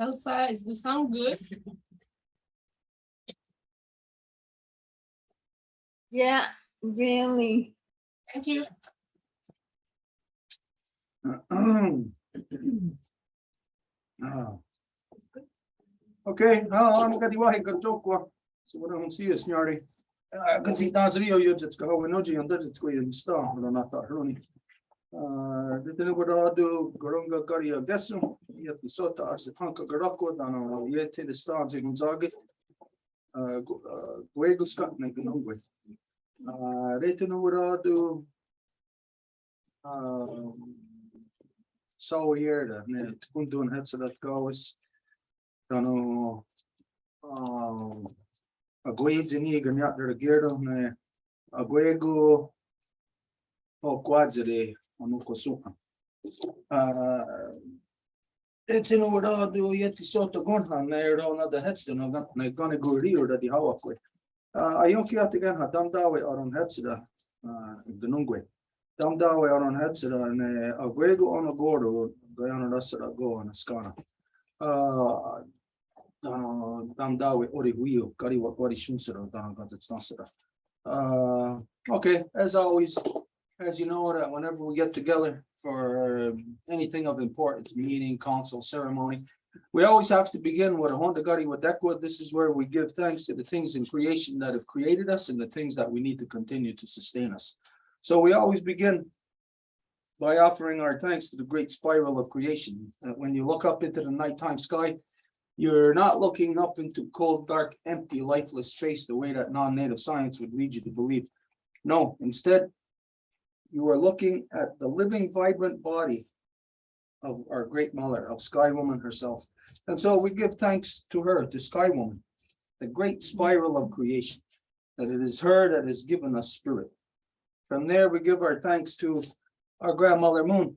Elsa, is the sound good? Yeah, really. Thank you. Okay, ano ka diwahi ka joke so what I'm see is nyari. Kan si taas rio yun just go no ji under it's go in star no not that roni. Dito na ko do goronga kari gesso yet the sota as the panka garako dano yet the stars in Gonzaga. Guego Scott na ginongwe. Dito na ko do so here that ne kun doing heads that goes dano Aguedes ni ganyak de gero ne aguego o quadzere ono cosuca. Etino wada do yeti sotto gonhan ne rona de hetsten og ne gonna go rio da di hawa kwe. Ayonki at again ha dam dawe aron hetsda de nungwe. Dam dawe aron hetsda ne aguego ono gordo gayano rasra go on skana. Dam dawe ori wheel kari wari shunsera dan got it's nasera. Okay, as always, as you know, that whenever we get together for anything of importance, meeting, council, ceremony, we always have to begin with a Honda Gari Wadekwa. This is where we give thanks to the things in creation that have created us and the things that we need to continue to sustain us. So we always begin by offering our thanks to the great spiral of creation. When you look up into the nighttime sky, you're not looking up into cold, dark, empty, lifeless space the way that non-native science would lead you to believe. No, instead, you are looking at the living, vibrant body of our great mother, of Sky Woman herself. And so we give thanks to her, to Sky Woman, the great spiral of creation, that it is her that has given us spirit. From there, we give our thanks to our grandmother Moon,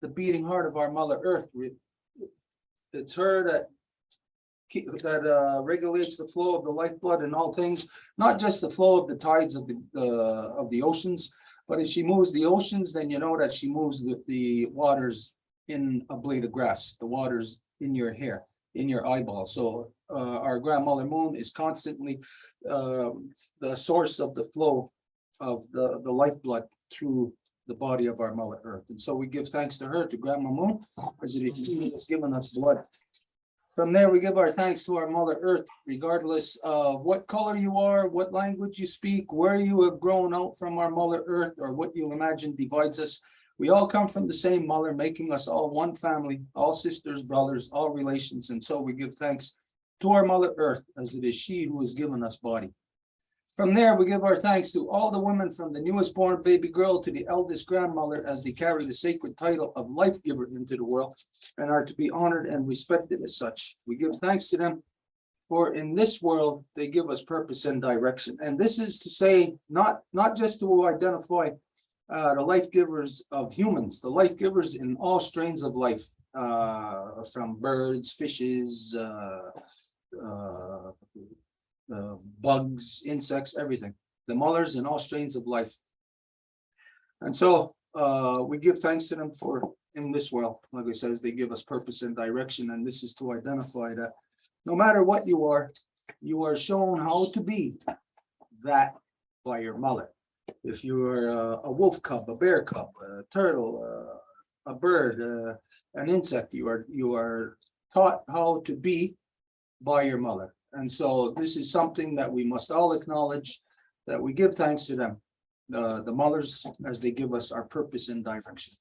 the beating heart of our Mother Earth. It's her that regulates the flow of the lifeblood in all things, not just the flow of the tides of the oceans, but if she moves the oceans, then you know that she moves the waters in a blade of grass, the waters in your hair, in your eyeball. So our grandmother Moon is constantly the source of the flow of the lifeblood through the body of our Mother Earth. And so we give thanks to her, to Grandma Moon, as it has given us blood. From there, we give our thanks to our Mother Earth, regardless of what color you are, what language you speak, where you have grown out from our Mother Earth, or what you imagine divides us. We all come from the same mother, making us all one family, all sisters, brothers, all relations. And so we give thanks to our Mother Earth, as it is she who has given us body. From there, we give our thanks to all the women, from the newest born baby girl to the eldest grandmother, as they carry the sacred title of life giver into the world and are to be honored and respected as such. We give thanks to them, for in this world, they give us purpose and direction. And this is to say, not just to identify the life givers of humans, the life givers in all strains of life, from birds, fishes, bugs, insects, everything, the mothers in all strains of life. And so we give thanks to them for in this world, like it says, they give us purpose and direction. And this is to identify that no matter what you are shown how to be that by your mother. If you're a wolf cub, a bear cub, a turtle, a bird, an insect, you are taught how to be by your mother. And so this is something that we must all acknowledge, that we give thanks to them, the mothers, as they give us our purpose and direction.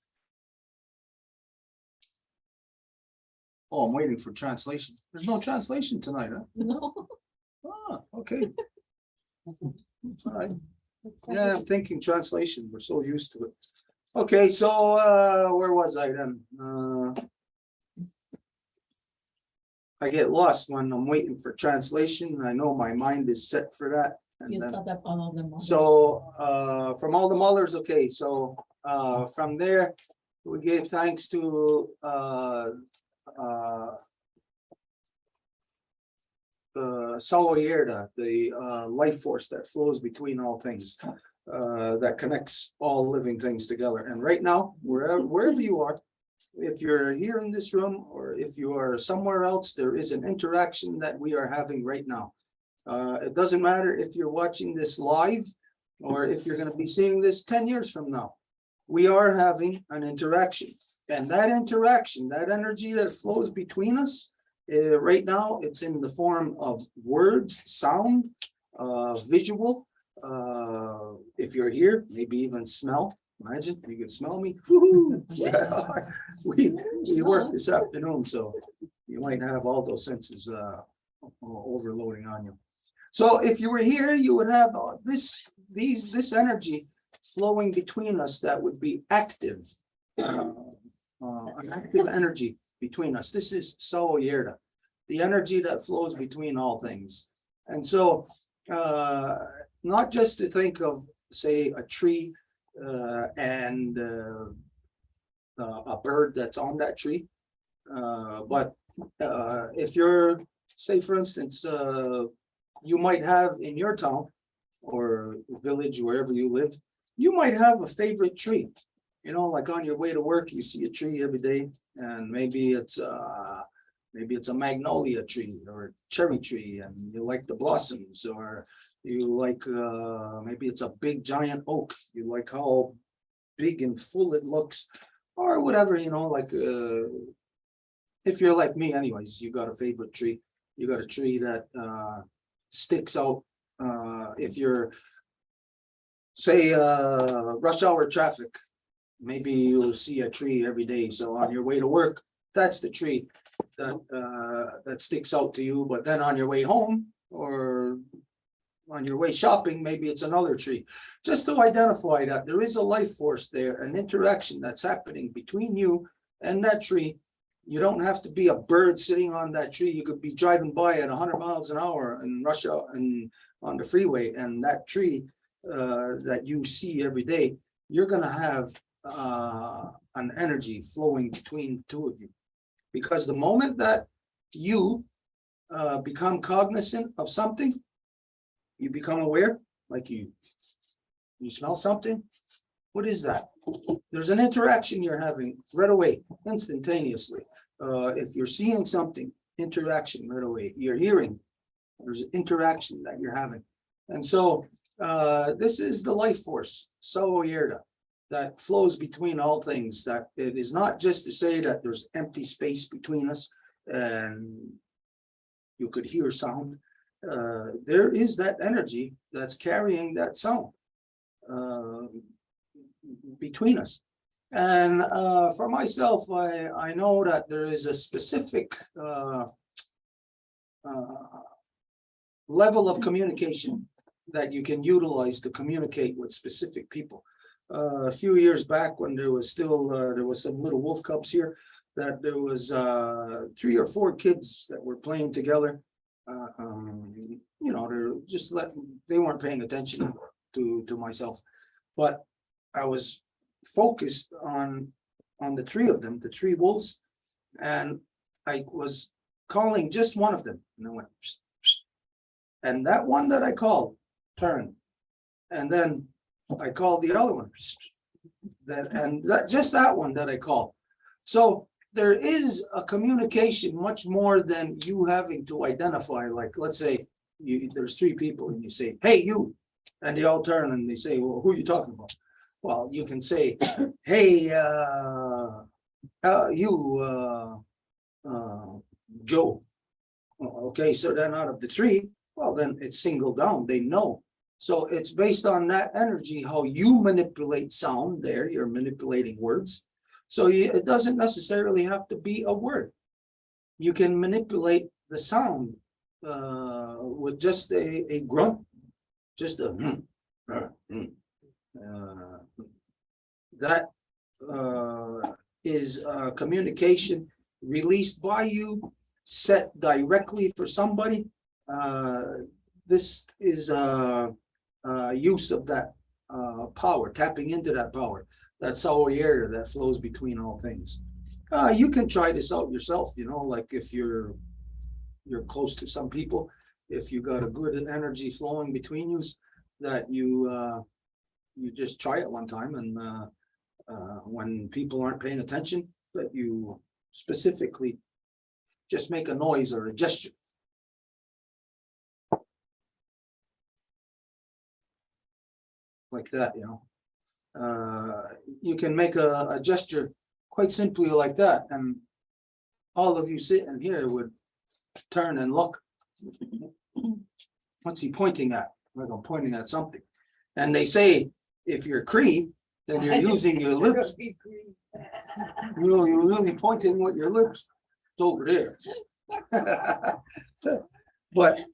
Oh, I'm waiting for translation. There's no translation tonight, huh? No. Ah, okay. All right. Yeah, I'm thinking translation. We're so used to it. Okay, so where was I then? I get lost when I'm waiting for translation. I know my mind is set for that. You stop at all of them. So from all the mothers, okay, so from there, we gave thanks to the Sawyerda, the life force that flows between all things, that connects all living things together. And right now, wherever you are, if you're here in this room or if you are somewhere else, there is an interaction that we are having right now. It doesn't matter if you're watching this live or if you're going to be seeing this 10 years from now. We are having an interaction, and that interaction, that energy that flows between us, right now, it's in the form of words, sound, visual. If you're here, maybe even smell. Imagine you can smell me. We work this afternoon, so you might have all those senses overloading on you. So if you were here, you would have this energy flowing between us that would be active, an active energy between us. This is Sao Yerda, the energy that flows between all things. And so not just to think of, say, a tree and a bird that's on that tree, but if you're, say, for instance, you might have in your town or village, wherever you live, you might have a favorite tree. You know, like on your way to work, you see a tree every day, and maybe it's a magnolia tree or a cherry tree, and you like the blossoms, or you like maybe it's a big giant oak. You like how big and full it looks, or whatever, you know, like if you're like me anyways, you got a favorite tree. You got a tree that sticks out. If you're, say, rush hour traffic, maybe you'll see a tree every day. So on your way to work, that's the tree that sticks out to you. But then on your way home or on your way shopping, maybe it's another tree. Just to identify that there is a life force there, an interaction that's happening between you and that tree. You don't have to be a bird sitting on that tree. You could be driving by at 100 miles an hour and rush out and on the freeway, and that tree that you see every day, you're going to have an energy flowing between the two of you. Because the moment that you become cognizant of something, you become aware, like you smell something. What is that? There's an interaction you're having right away, instantaneously. If you're seeing something, interaction right away. You're hearing, there's interaction that you're having. And so this is the life force, Sao Yerda, that flows between all things. That it is not just to say that there's empty space between us and you could hear sound. There is that energy that's carrying that sound between us. And for myself, I know that there is a specific level of communication that you can utilize to communicate with specific people. A few years back, when there was still there was some little wolf cubs here, that there was 3 or 4 kids that were playing together. You know, they're just they weren't paying attention to myself, but I was focused on the 3 of them, the 3 wolves, and I was calling just one of them, and I went, psst, psst. And that one that I called turned, and then I called the other one, psst, just that one that I called. So there is a communication much more than you having to identify. Like, let's say there's 3 people and you say, "Hey, you," and they all turn and they say, "Well, who are you talking about?" Well, you can say, "Hey, you, Joe." Okay, so then out of the 3, well, then it's singled down. They know. So it's based on that energy, how you manipulate sound there. You're manipulating words. So it doesn't necessarily have to be a word. You can manipulate the sound with just a grunt, just a that is communication released by you, set directly for somebody. This is use of that power, tapping into that power. That's Sao Yerda that flows between all things. You can try this out yourself, you know, like if you're close to some people, if you got a good energy flowing between you, that you just try it one time, and when people aren't paying attention, that you specifically just make a noise or a gesture. Like that, you know. You can make a gesture quite simply like that, and all of you sitting here would turn and look. What's he pointing at? Like I'm pointing at something. And they say, if you're Cree, then you're using your lips. You know, you're really pointing with your lips. It's over there. But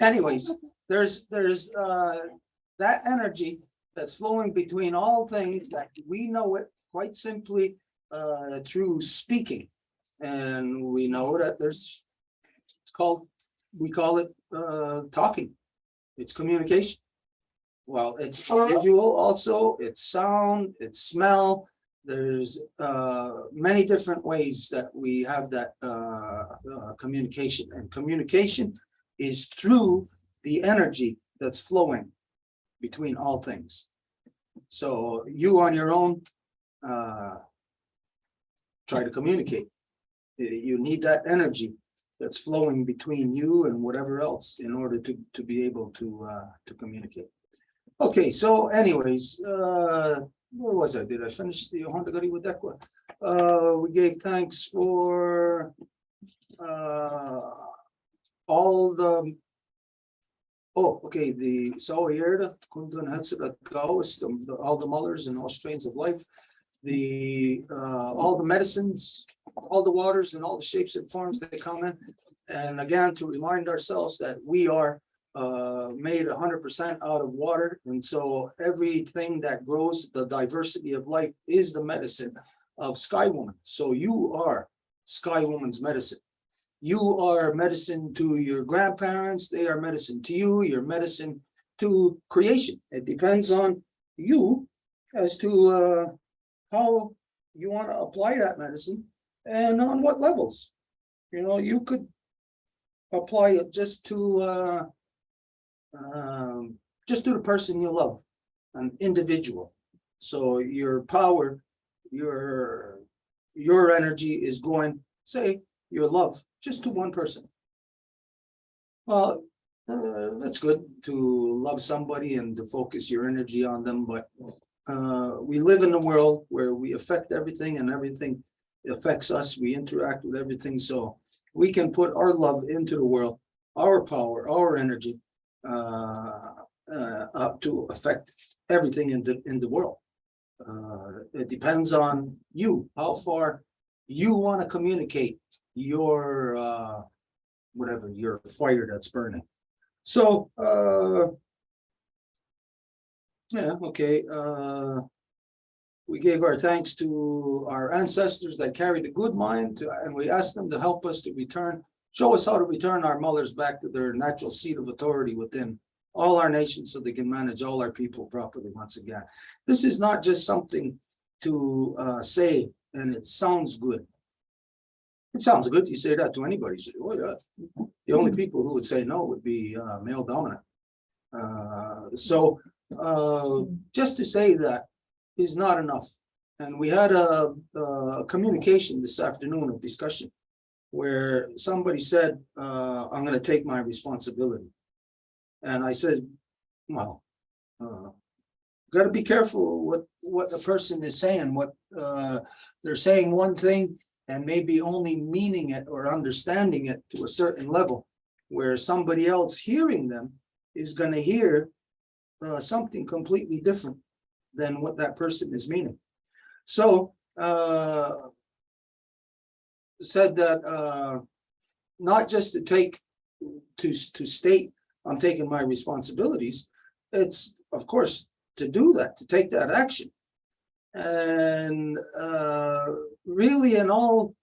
anyways, there's that energy that's flowing between all things that we know it quite simply through speaking. And we know that we call it talking. It's communication. Well, it's visual also, it's sound, it's smell. There's many different ways that we have that communication, and communication is through the energy that's flowing between all things. So you on your own, try to communicate. You need that energy that's flowing between you and whatever else in order to be able to communicate. Okay, so anyways, where was I? Did I finish the Honda Gari with Dekwa? We gave thanks for all the the Sawyerda, Kundun Hetsada Gauss, all the mothers and all strains of life, all the medicines, all the waters and all the shapes and forms that come in. And again, to remind ourselves that we are made 100% out of water. And so everything that grows, the diversity of life is the medicine of Sky Woman. So you are Sky Woman's medicine. You are medicine to your grandparents. They are medicine to you. You're medicine to creation. It depends on you as to how you want to apply that medicine and on what levels. You know, you could apply it just to the person you love, an individual. So your power, your energy is going, say, your love, just to one person. Well, that's good to love somebody and to focus your energy on them, but we live in a world where we affect everything and everything affects us. We interact with everything, so we can put our love into the world, our power, our energy, up to affect everything in the world. It depends on you, how far you want to communicate your whatever, your fire that's burning. So yeah, okay. We gave our thanks to our ancestors that carried a good mind, and we asked them to help us to show us how to return our mothers back to their natural seat of authority within all our nations so they can manage all our people properly once again. This is not just something to say and it sounds good. It sounds good. You say that to anybody. You say, oh yeah. The only people who would say no would be male dominant. So just to say that is not enough. And we had a communication this afternoon, a discussion, where somebody said, I'm going to take my responsibility. And I said, well, got to be careful what a person is saying, what they're saying one thing and maybe only meaning it or understanding it to a certain level, where somebody else hearing them is going to hear something completely different than what that person is meaning. So said that not just to state I'm taking my responsibilities, it's of course to do that, to take that action. And really in all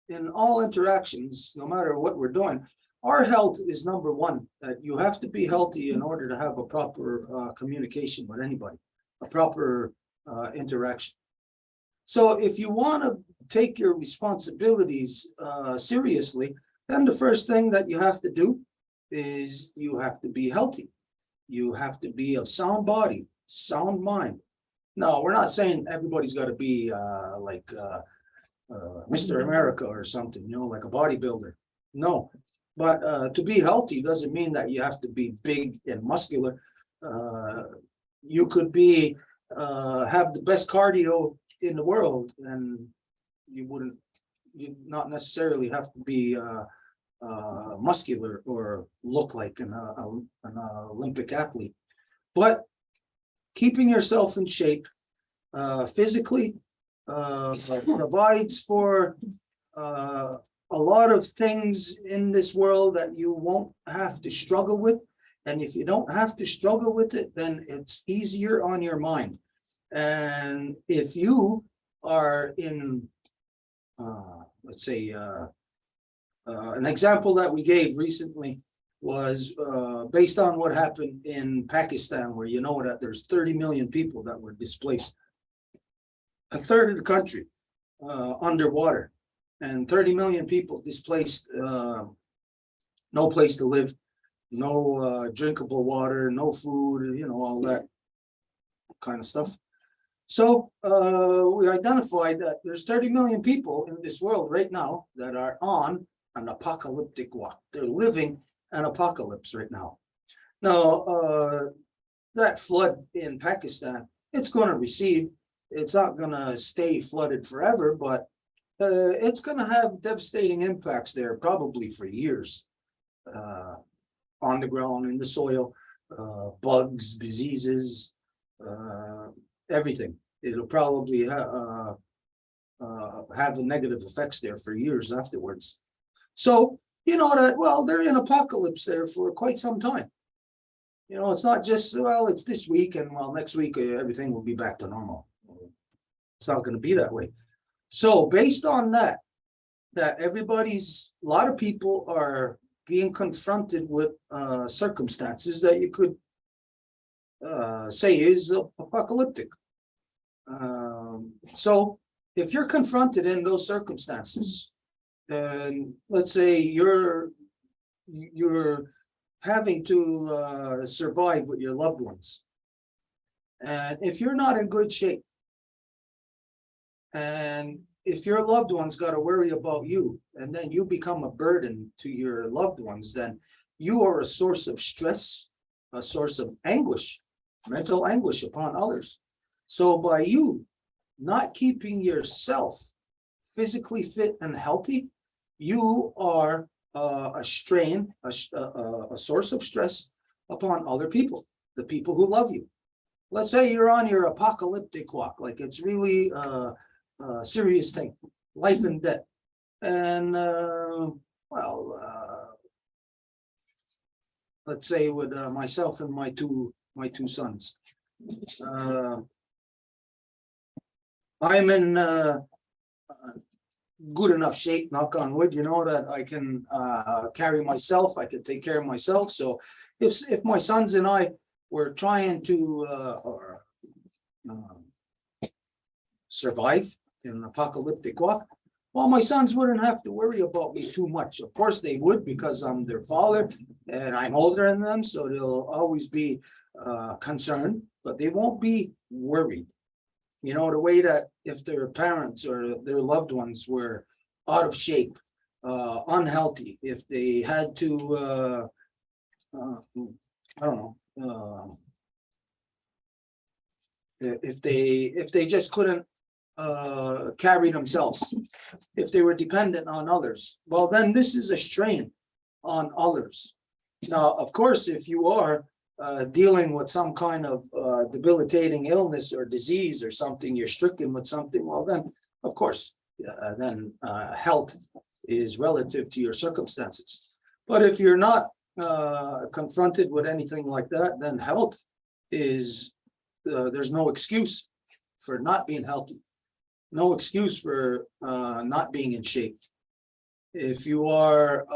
interactions, no matter what we're doing, our health is number one. That you have to be healthy in order to have a proper communication with anybody, a proper interaction. So if you want to take your responsibilities seriously, then the first thing that you have to do is you have to be healthy. You have to be of sound body, sound mind. No, we're not saying everybody's got to be like Mr. America or something, you know, like a bodybuilder. No, but to be healthy doesn't mean that you have to be big and muscular. You could be have the best cardio in the world, and you not necessarily have to be muscular or look like an Olympic athlete. But keeping yourself in shape physically provides for a lot of things in this world that you won't have to struggle with. And if you don't have to struggle with it, then it's easier on your mind. And if you are in, let's say, an example that we gave recently was based on what happened in Pakistan, where you know that there's 30 million people that were displaced. A third of the country underwater, and 30 million people displaced, no place to live, no drinkable water, no food, you know, all that kind of stuff. So we identified that there's 30 million people in this world right now that are on an apocalyptic walk. They're living an apocalypse right now. Now, that flood in Pakistan, it's going to recede. It's not going to stay flooded forever, but it's going to have devastating impacts there, probably for years, on the ground, in the soil, bugs, diseases, everything. It'll probably have the negative effects there for years afterwards. So, you know that, well, they're in apocalypse there for quite some time. You know, it's not just, well, it's this week and well, next week everything will be back to normal. It's not going to be that way. So based on that a lot of people are being confronted with circumstances that you could say is apocalyptic. So if you're confronted in those circumstances, and let's say you're having to survive with your loved ones, and if you're not in good shape, and if your loved ones got to worry about you, and then you become a burden to your loved ones, then you are a source of stress, a source of anguish, mental anguish upon others. So by you not keeping yourself physically fit and healthy, you are a strain, a source of stress upon other people, the people who love you. Let's say you're on your apocalyptic walk, like it's really a serious thing, life and death. And let's say with myself and my two sons, I'm in good enough shape, knock on wood, you know, that I can carry myself, I can take care of myself. So if my sons and I were trying to survive in an apocalyptic walk, well, my sons wouldn't have to worry about me too much. Of course they would, because I'm their father and I'm older than them, so they'll always be concerned, but they won't be worried. You know, the way that if their parents or their loved ones were out of shape, unhealthy, if they had to, I don't know, if they just couldn't carry themselves, if they were dependent on others, well, then this is a strain on others. Now, of course, if you are dealing with some kind of debilitating illness or disease or something, you're stricken with something, well, then, of course, then health is relative to your circumstances. But if you're not confronted with anything like that, then health is, there's no excuse for not being healthy, no excuse for not being in shape. If you are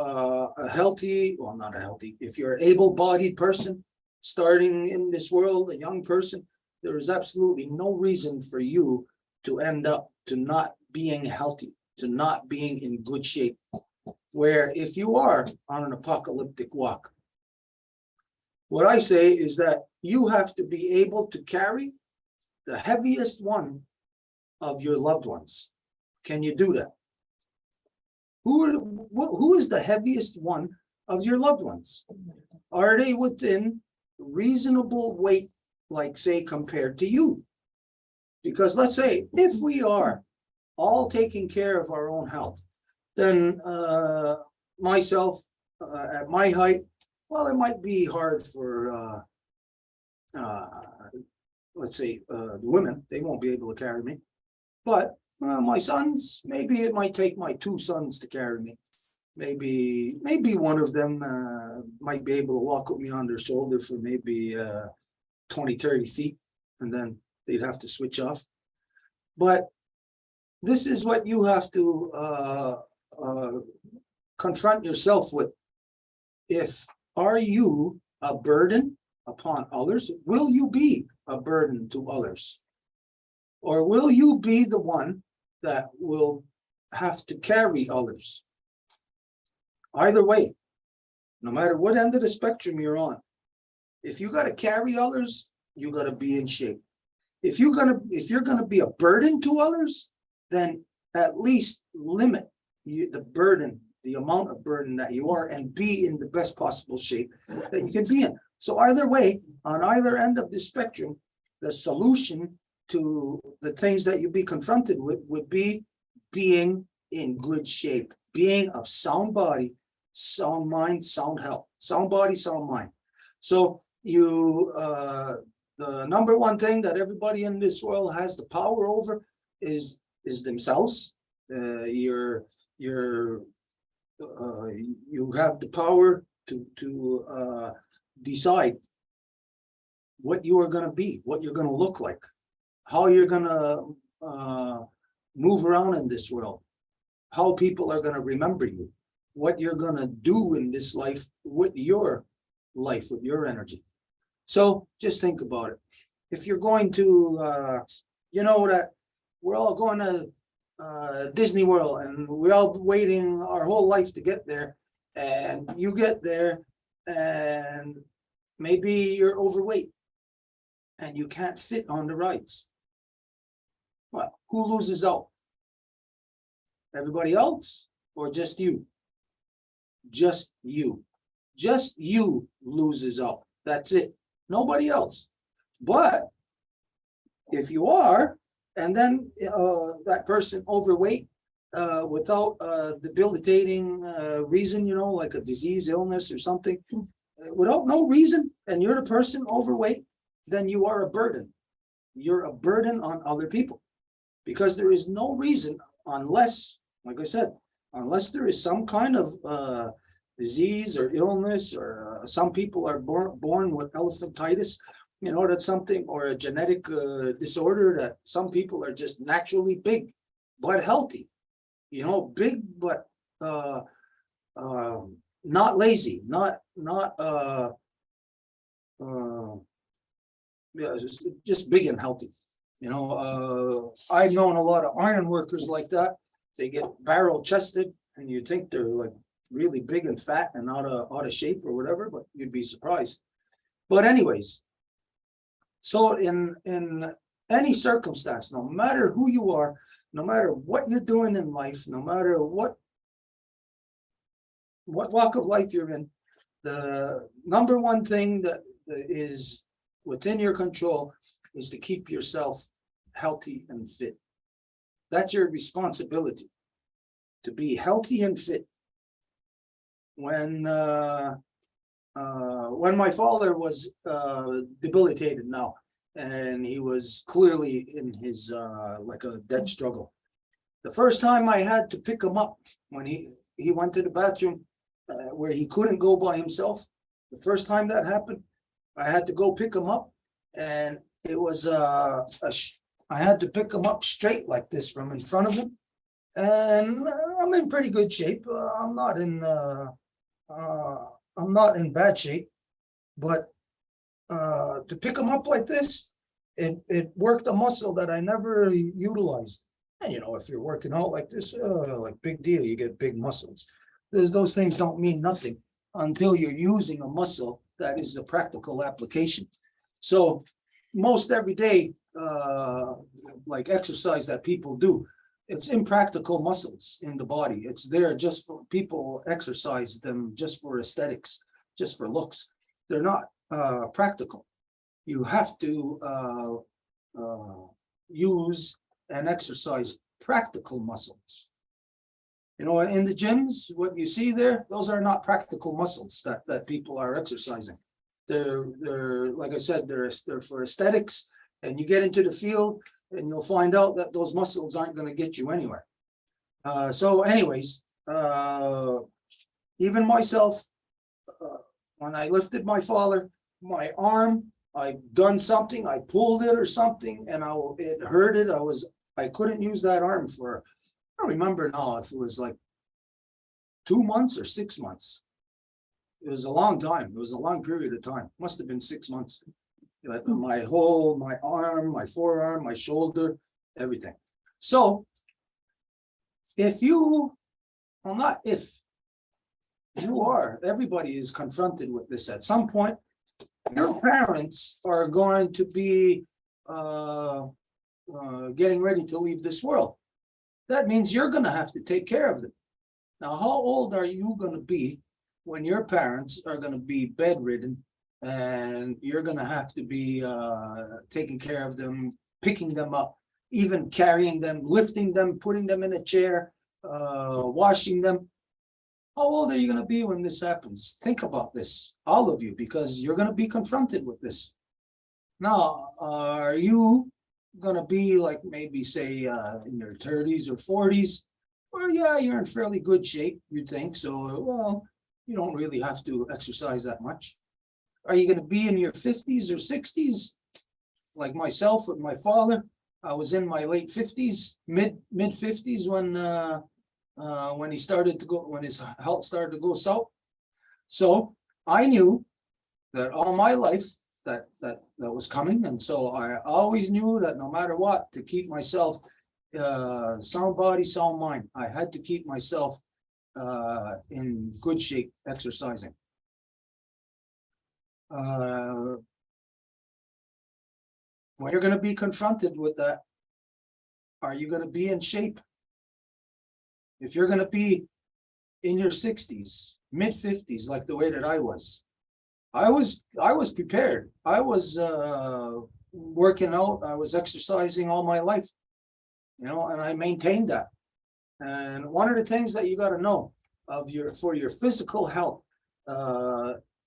if you're an able-bodied person, starting in this world, a young person, there is absolutely no reason for you to end up to not being healthy, to not being in good shape. Where if you are on an apocalyptic walk, what I say is that you have to be able to carry the heaviest one of your loved ones. Can you do that? Who is the heaviest one of your loved ones? Are they within reasonable weight, like say compared to you? Because let's say if we are all taking care of our own health, then myself at my height, well, it might be hard for let's say the women, they won't be able to carry me. But my sons, maybe it might take my 2 sons to carry me. Maybe one of them might be able to walk with me on their shoulder for maybe 20, 30 feet, and then they'd have to switch off. But this is what you have to confront yourself with. Are you a burden upon others? Will you be a burden to others? Or will you be the one that will have to carry others? Either way, no matter what end of the spectrum you're on, if you got to carry others, you got to be in shape. If you're gonna be a burden to others, then at least limit the burden, the amount of burden that you are, and be in the best possible shape that you can be in. So either way, on either end of the spectrum, the solution to the things that you'd be confronted with would be being in good shape, being of sound body, sound mind, sound health, sound body, sound mind. So the number one thing that everybody in this world has the power over is themselves. You have the power to decide what you are going to be, what you're going to look like, how you're going to move around in this world, how people are going to remember you, what you're going to do in this life, with your energy. So just think about it. If you're going to, that we're all going to Disney World and we're all waiting our whole life to get there, and you get there and maybe you're overweight and you can't fit on the rides. Well, who loses out? Everybody else or just you? Just you. Just you loses out. That's it. Nobody else. But if you are, and then that person overweight without a debilitating reason, like a disease, illness or something, without no reason, and you're the person overweight, then you are a burden. You're a burden on other people, because there is no reason, unless, like I said, unless there is some kind of disease or illness, or some people are born with elephantitis, that's something, or a genetic disorder, that some people are just naturally big but healthy, big but not lazy, not just big and healthy. I've known a lot of iron workers like that. They get barrel chested and you think they're like really big and fat and out of shape or whatever, but you'd be surprised. But anyways, so in any circumstance, no matter who you are, no matter what you're doing in life, no matter what walk of life you're in, the number one thing that is within your control is to keep yourself healthy and fit. That's your responsibility, to be healthy and fit. When my father was debilitated now, and he was clearly in his like a death struggle, the first time I had to pick him up when he went to the bathroom where he couldn't go by himself, the first time that happened, I had to go pick him up, and it was I had to pick him up straight like this from in front of him, and I'm in pretty good shape. I'm not in bad shape, but to pick him up like this, it worked a muscle that I never utilized. And if you're working out like this, like big deal, you get big muscles. Those things don't mean nothing until you're using a muscle that is a practical application. So most every day, like exercise that people do, it's impractical muscles in the body. It's there just for people exercise them just for aesthetics, just for looks. They're not practical. You have to use and exercise practical muscles. You know, in the gyms, what you see there, those are not practical muscles that people are exercising. They're like I said, they're for aesthetics, and you get into the field and you'll find out that those muscles aren't going to get you anywhere. So anyways, even myself, when I lifted my father, my arm, I done something, I pulled it or something, and it hurted. I couldn't use that arm for, I don't remember now if it was like 2 months or 6 months. It was a long time. It was a long period of time. Must have been 6 months. My arm, my forearm, my shoulder, everything. So everybody is confronted with this at some point. Your parents are going to be getting ready to leave this world. That means you're going to have to take care of them. Now, how old are you going to be when your parents are going to be bedridden and you're going to have to be taking care of them, picking them up, even carrying them, lifting them, putting them in a chair, washing them? How old are you going to be when this happens? Think about this, all of you, because you're going to be confronted with this. Now, are you going to be like maybe say in your 30s or 40s? Or yeah, you're in fairly good shape, you think. So, well, you don't really have to exercise that much. Are you going to be in your 50s or 60s? Like myself with my father, I was in my late 50s, mid 50s when he started to go, when his health started to go south. So I knew that all my life that was coming, and so I always knew that no matter what, to keep myself sound body, sound mind, I had to keep myself in good shape, exercising. When you're going to be confronted with that, are you going to be in shape? If you're going to be in your 60s, mid 50s, like the way that I was prepared. I was working out. I was exercising all my life, you know, and I maintained that. And one of the things that you got to know for your physical health,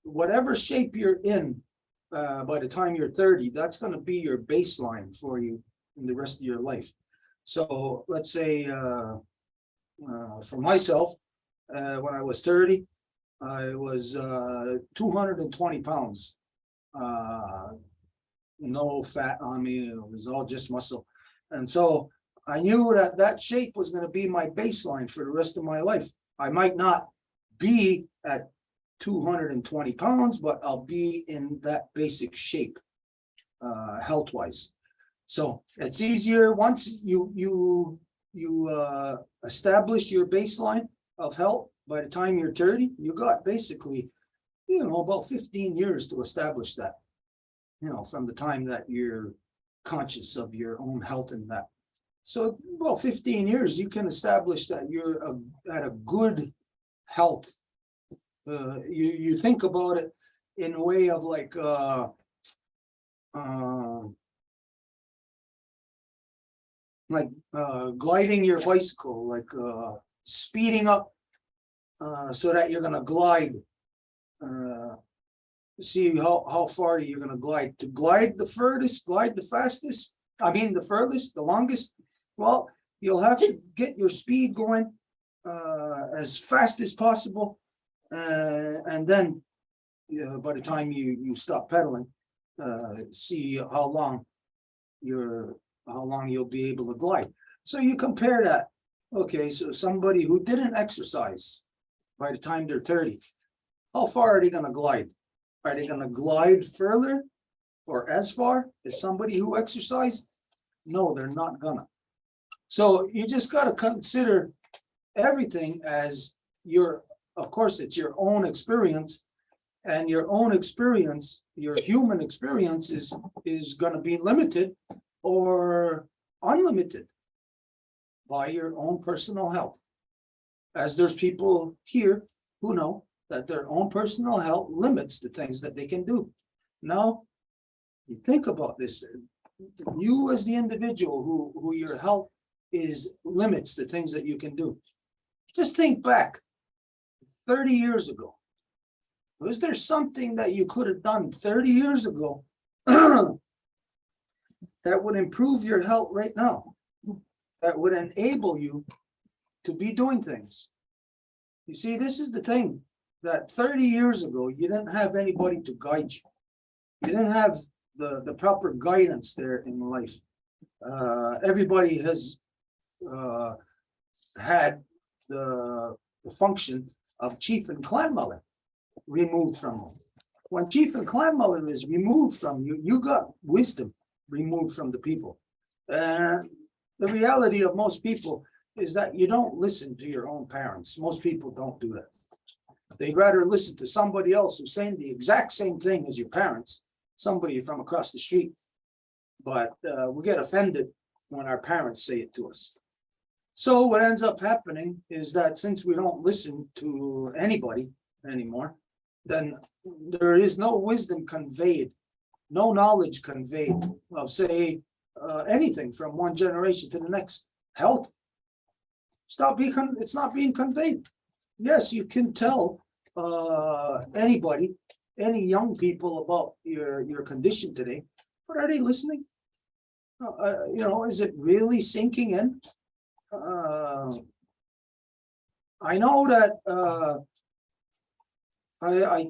whatever shape you're in by the time you're 30, that's going to be your baseline for you in the rest of your life. So let's say for myself, when I was 30, I was 220 pounds, no fat on me. It was all just muscle. And so I knew that that shape was going to be my baseline for the rest of my life. I might not be at 220 pounds, but I'll be in that basic shape, health-wise. So it's easier once you establish your baseline of health. By the time you're 30, you got basically, you know, about 15 years to establish that, you know, from the time that you're conscious of your own health and that. So about 15 years, you can establish that you're at a good health. You think about it in a way of like gliding your bicycle, like speeding up so that you're going to glide. See how far you're going to glide. To glide the furthest, glide the fastest, I mean the furthest, the longest, well, you'll have to get your speed going as fast as possible, and then by the time you stop pedaling, see how long you'll be able to glide. So you compare that. Okay, so somebody who didn't exercise by the time they're 30, how far are they going to glide? Are they going to glide further or as far as somebody who exercised? No, they're not gonna. So you just got to consider everything as of course, it's your own experience, and your own experience, your human experience is going to be limited or unlimited. by your own personal health. As there's people here who know that their own personal health limits the things that they can do. Now, you think about this, you as the individual who your health is limits the things that you can do. Just think back 30 years ago. Was there something that you could have done 30 years ago that would improve your health right now? That would enable you to be doing things? You see, this is the thing, that 30 years ago, you didn't have anybody to guide you. You didn't have the proper guidance there in life. Everybody has had the function of chief and clan mother removed from you. When chief and clan mother is removed from you, you got wisdom removed from the people. And the reality of most people is that you don't listen to your own parents. Most people don't do that. They'd rather listen to somebody else who's saying the exact same thing as your parents, somebody from across the street. But we get offended when our parents say it to us. So what ends up happening is that since we don't listen to anybody anymore, then there is no wisdom conveyed, no knowledge conveyed of, say, anything from one generation to the next. Health, it's not being conveyed. Yes, you can tell anybody, any young people about your condition today, but are they listening? Is it really sinking in? I know that I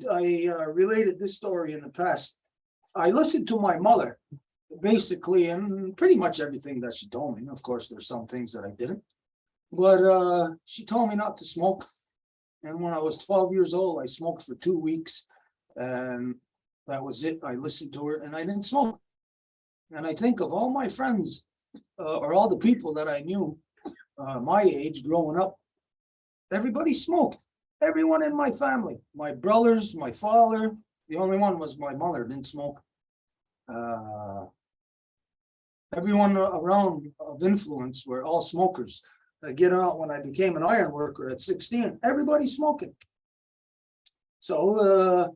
related this story in the past. I listened to my mother basically in pretty much everything that she told me. Of course, there's some things that I didn't, but she told me not to smoke. And when I was 12 years old, I smoked for 2 weeks, and that was it. I listened to her and I didn't smoke. And I think of all my friends or all the people that I knew my age growing up, everybody smoked. Everyone in my family, my brothers, my father, the only one was my mother didn't smoke. Everyone around of influence were all smokers. I get out when I became an iron worker at 16, everybody's smoking. So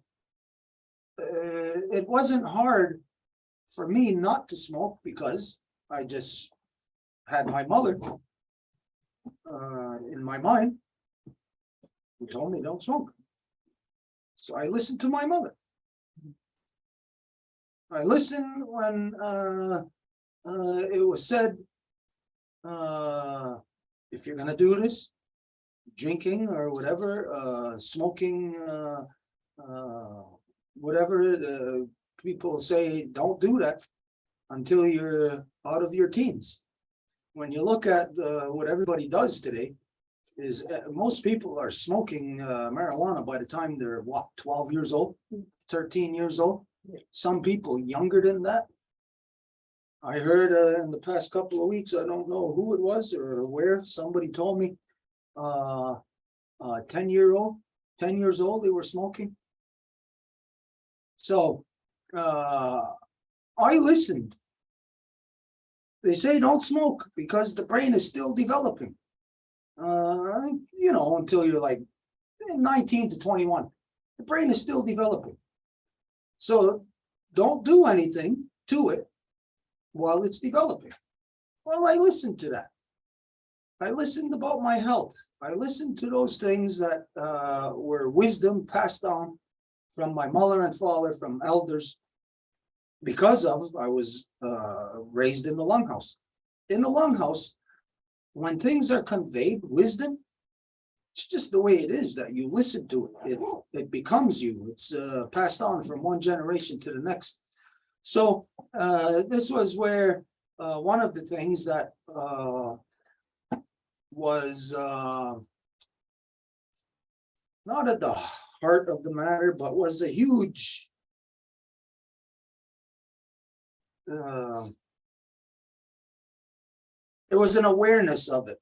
it wasn't hard for me not to smoke because I just had my mother in my mind who told me don't smoke. So I listened to my mother. I listened when it was said, if you're gonna do this, drinking or whatever, smoking, whatever, the people say, don't do that until you're out of your teens. When you look at what everybody does today, is most people are smoking marijuana by the time they're 12 years old, 13 years old. Some people younger than that. I heard in the past couple of weeks, I don't know who it was or where, somebody told me 10 years old, they were smoking. So I listened. They say don't smoke because the brain is still developing. Until you're like 19 to 21, the brain is still developing. So don't do anything to it while it's developing. Well, I listened to that. I listened about my health. I listened to those things that were wisdom passed on from my mother and father, from elders, because I was raised in the Longhouse. In the Longhouse, when things are conveyed, wisdom, it's just the way it is that you listen to it. It becomes you. It's passed on from one generation to the next. So this was where one of the things that was not at the heart of the matter, but was a huge there was an awareness of it,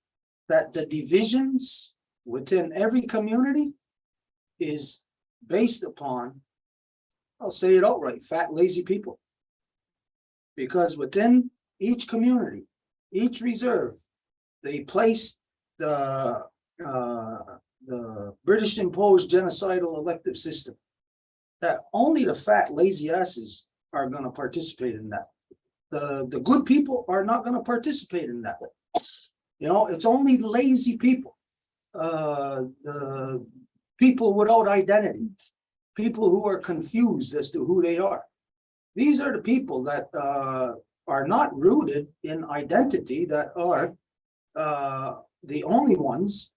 that the divisions within every community is based upon, I'll say it outright, fat, lazy people. Because within each community, each reserve, they placed the British imposed genocidal elective system, that only the fat, lazy asses are going to participate in that. The good people are not going to participate in that. You know, it's only lazy people, the people without identity, people who are confused as to who they are. These are the people that are not rooted in identity, that are the only ones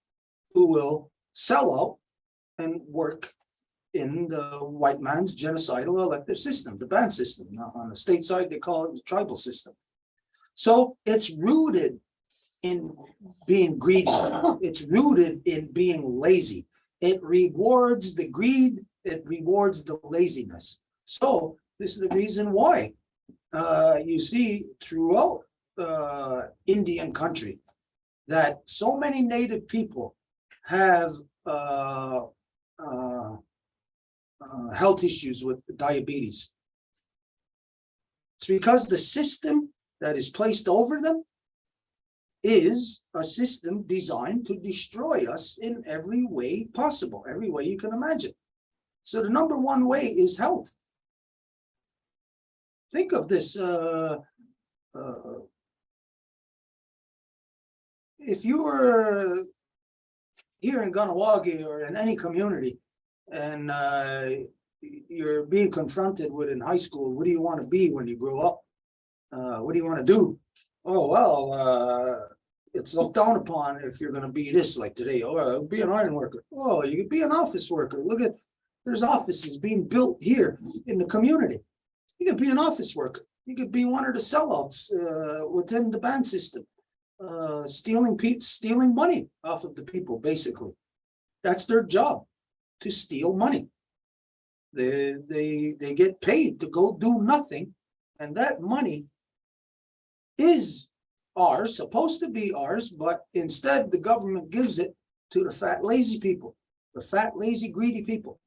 who will sell out and work in the white man's genocidal elective system, the band system. Now, on the state side, they call it the tribal system. So it's rooted in being greedy. It's rooted in being lazy. It rewards the greed. It rewards the laziness. So this is the reason why you see throughout Indian country that so many native people have health issues with diabetes. It's because the system that is placed over them is a system designed to destroy us in every way possible, every way you can imagine. So the number one way is health. Think of this. If you were here in Ganawagi or in any community, and you're being confronted with in high school, what do you want to be when you grow up? What do you want to do? Oh, well, it's looked down upon if you're going to be this, like today. Oh, be an iron worker. Oh, you could be an office worker. Look at, there's offices being built here in the community. You could be an office worker. You could be one of the sellouts within the band system, stealing money off of the people, basically. That's their job, to steal money. They get paid to go do nothing, and that money is ours, supposed to be ours, but instead the government gives it to the fat, lazy people, the fat, lazy, greedy people.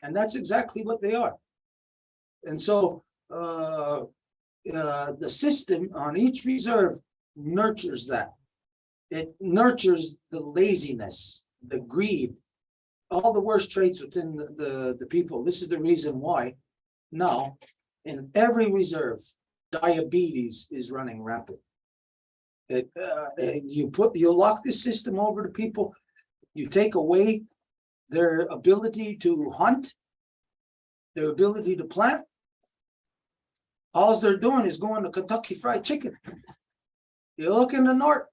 And that's exactly what they are. And so the system on each reserve nurtures that. It nurtures the laziness, the greed, all the worst traits within the people. This is the reason why now in every reserve, diabetes is running rampant. You lock this system over to people, you take away their ability to hunt, their ability to plant. All they're doing is going to Kentucky Fried Chicken. You look in the north,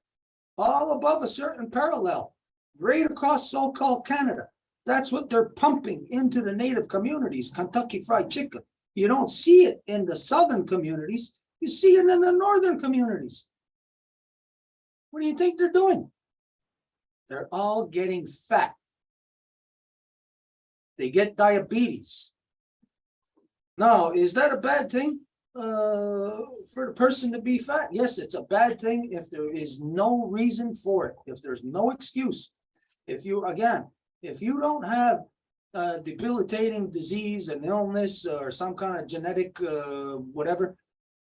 all above a certain parallel, right across so-called Canada. That's what they're pumping into the native communities, Kentucky Fried Chicken. You don't see it in the southern communities. You see it in the northern communities. What do you think they're doing? They're all getting fat. They get diabetes. Now, is that a bad thing for the person to be fat? Yes, it's a bad thing if there is no reason for it, if there's no excuse. If you don't have debilitating disease and illness or some kind of genetic whatever,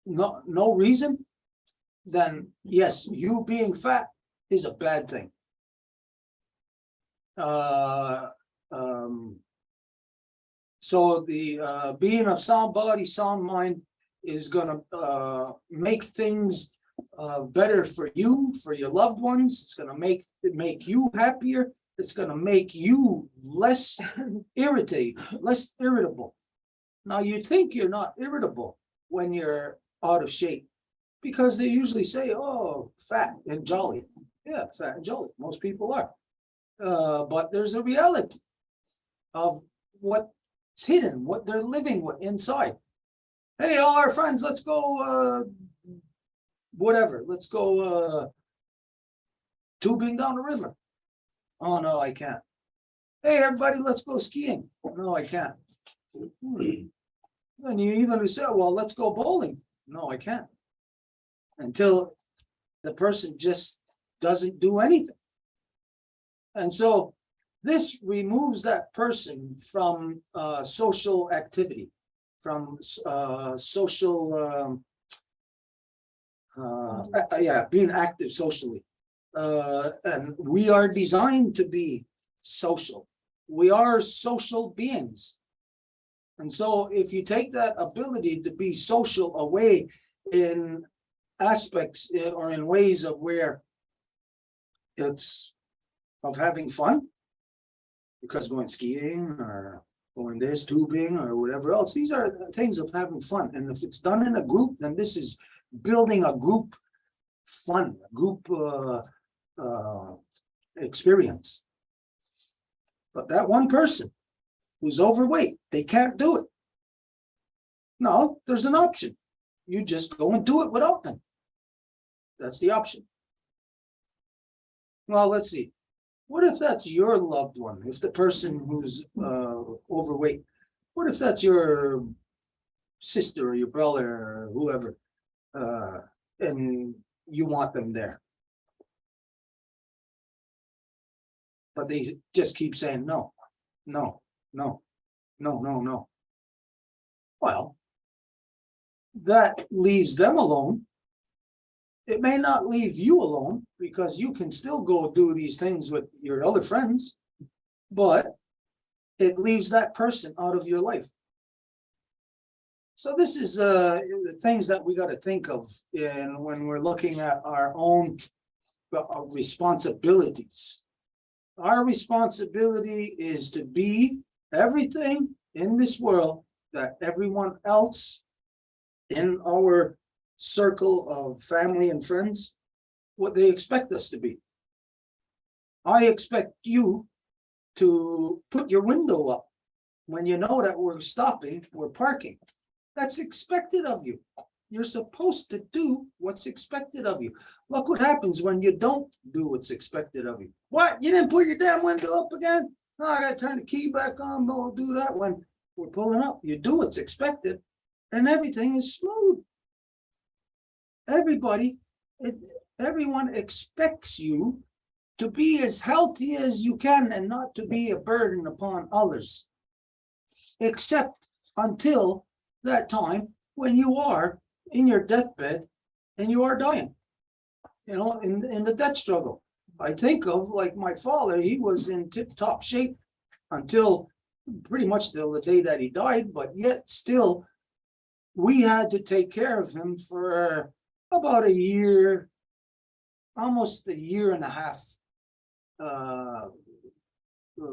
no reason, then yes, you being fat is a bad thing. So the being of sound body, sound mind is going to make things better for you, for your loved ones. It's going to make you happier. It's going to make you less irritated, less irritable. Now, you think you're not irritable when you're out of shape, because they usually say, oh, fat and jolly. Yeah, fat and jolly. Most people are. But there's a reality of what's hidden, what they're living with inside. Hey, all our friends, let's go, whatever. Let's go tubing down the river. Oh, no, I can't. Hey, everybody, let's go skiing. No, I can't. And you even say, well, let's go bowling. No, I can't. Until the person just doesn't do anything. And so this removes that person from social activity, from social Yeah, being active socially. And we are designed to be social. We are social beings. And so if you take that ability to be social away in aspects or in ways of where it's of having fun, because going skiing or going this tubing or whatever else, these are things of having fun. And if it's done in a group, then this is building a group fun, a group experience. But that one person who's overweight, they can't do it. No, there's an option. You just go and do it without them. That's the option. Well, let's see. What if that's your loved one? If the person who's overweight, what if that's your sister or your brother or whoever, and you want them there? But they just keep saying no, no, no, no, no, no. Well, that leaves them alone. It may not leave you alone because you can still go do these things with your other friends, but it leaves that person out of your life. So this is the things that we got to think of when we're looking at our own responsibilities. Our responsibility is to be everything in this world that everyone else in our circle of family and friends, what they expect us to be. I expect you to put your window up when you know that we're stopping, we're parking. That's expected of you. You're supposed to do what's expected of you. Look what happens when you don't do what's expected of you. What? You didn't put your damn window up again? No, I gotta turn the key back on, but we'll do that when we're pulling up. You do what's expected, and everything is smooth. Everyone expects you to be as healthy as you can and not to be a burden upon others, except until that time when you are in your deathbed and you are dying, in the death struggle. I think of like my father, he was in tip-top shape until pretty much till the day that he died, but yet still we had to take care of him for about a year, almost a year and a half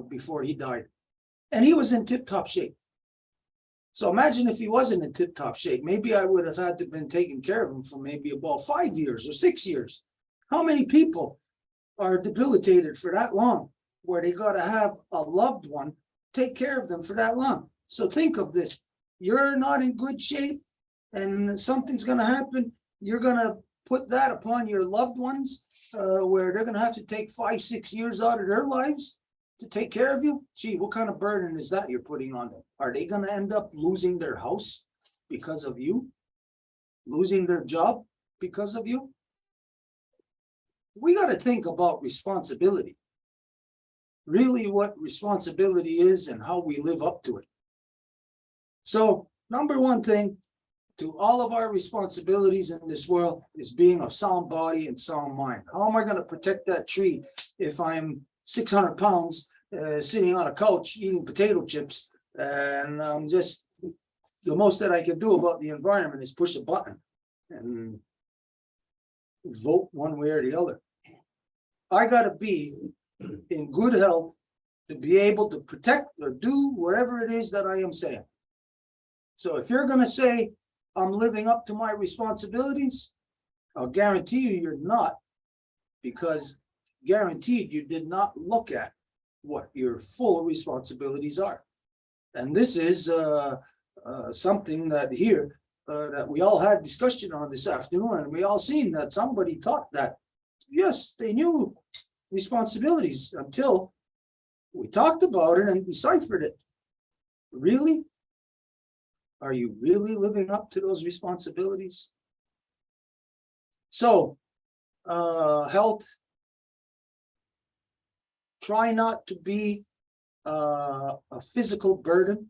before he died. And he was in tip-top shape. So imagine if he wasn't in tip-top shape, maybe I would have had to been taking care of him for maybe about 5 years or 6 years. How many people are debilitated for that long, where they got to have a loved one take care of them for that long? So think of this. You're not in good shape and something's going to happen. You're going to put that upon your loved ones, where they're going to have to take 5, 6 years out of their lives to take care of you. Gee, what kind of burden is that you're putting on them? Are they going to end up losing their house because of you? Losing their job because of you? We got to think about responsibility. Really what responsibility is and how we live up to it. So, number one thing, to all of our responsibilities in this world is being of sound body and sound mind. How am I going to protect that tree if I'm 600 pounds sitting on a couch eating potato chips and I'm just, the most that I can do about the environment is push a button and vote one way or the other. I got to be in good health to be able to protect or do whatever it is that I am saying. So if you're going to say, I'm living up to my responsibilities, I'll guarantee you you're not, because guaranteed you did not look at what your full responsibilities are. And this is something that here that we all had discussion on this afternoon, and we all seen that somebody taught that, yes, they knew responsibilities until we talked about it and deciphered it. Really? Are you really living up to those responsibilities? So, health, try not to be a physical burden,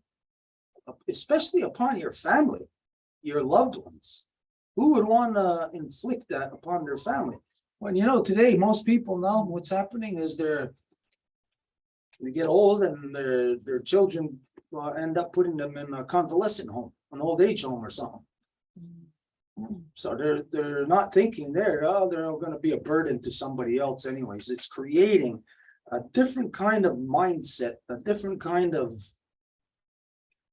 especially upon your family, your loved ones. Who would want to inflict that upon their family? When you know today, most people now, what's happening is they get old and their children end up putting them in a convalescent home, an old age home or something. So they're not thinking they're going to be a burden to somebody else anyways. It's creating a different kind of mindset, a different kind of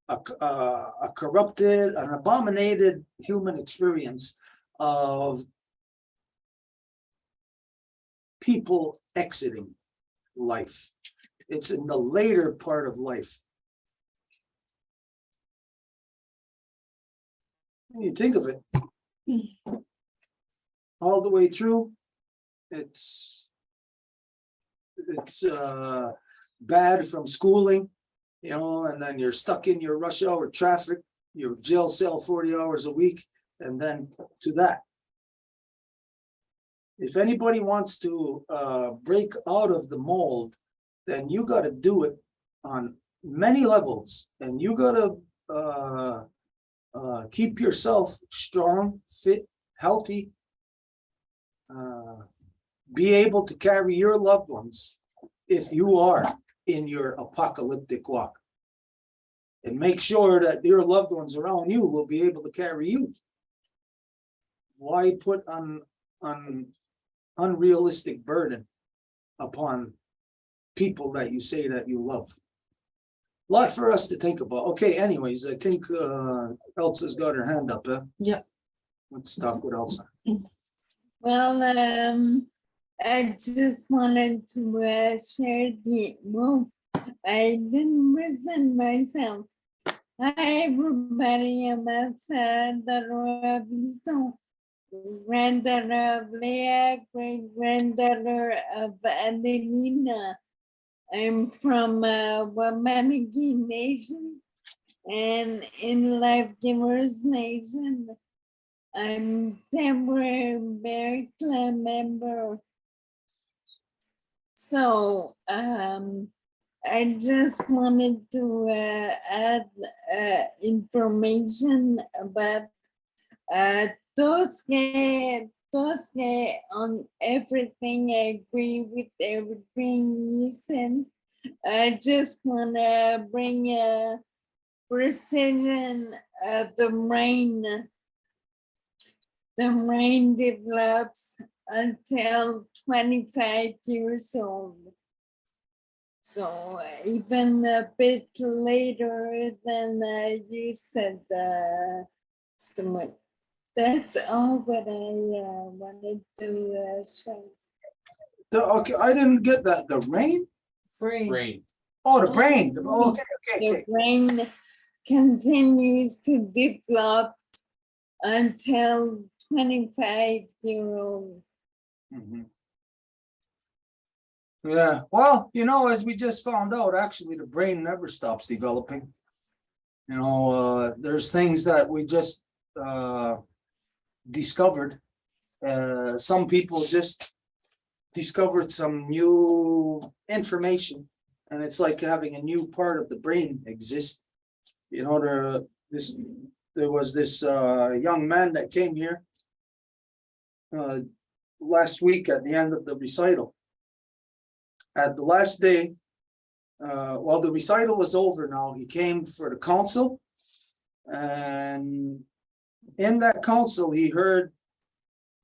a corrupted, an abominated human experience of people exiting life. It's in the later part of life. When you think of it, all the way through, it's bad from schooling, you know, and then you're stuck in your rush hour traffic, your jail cell 40 hours a week, and then to that. If anybody wants to break out of the mold, then you got to do it on many levels, and you got to keep yourself strong, fit, healthy, be able to carry your loved ones if you are in your apocalyptic walk, and make sure that your loved ones around you will be able to carry you. Why put on unrealistic burden upon people that you say that you love? A lot for us to think about. Okay, anyways, I think Elsa's got her hand up. Yeah. Let's talk with Elsa. Well, I just wanted to share I didn't present myself. Hi, everybody. I'm Elsa, daughter of Lison, granddaughter of Leah, great-granddaughter of Adelina. I'm from Wabanaki Nation and in Life Givers Nation. I'm temporary clan member. So I just wanted to add information about Tosca on everything. I agree with everything you said. I just want to bring a precision. The brain develops until 25 years old. So even a bit later than you said, Stuart. That's all what I wanted to share. Okay, I didn't get that. The rain? Brain. Oh, the brain. Okay. The brain continues to develop until 25-year-old. Mhm. Yeah, well, you know, as we just found out, actually, the brain never stops developing. You know, there's things that we just discovered. Some people just discovered some new information, and it's like having a new part of the brain exist. You know, there was this young man that came here last week at the end of the recital. At the last day, while the recital was over now, he came for the council, and in that council, he heard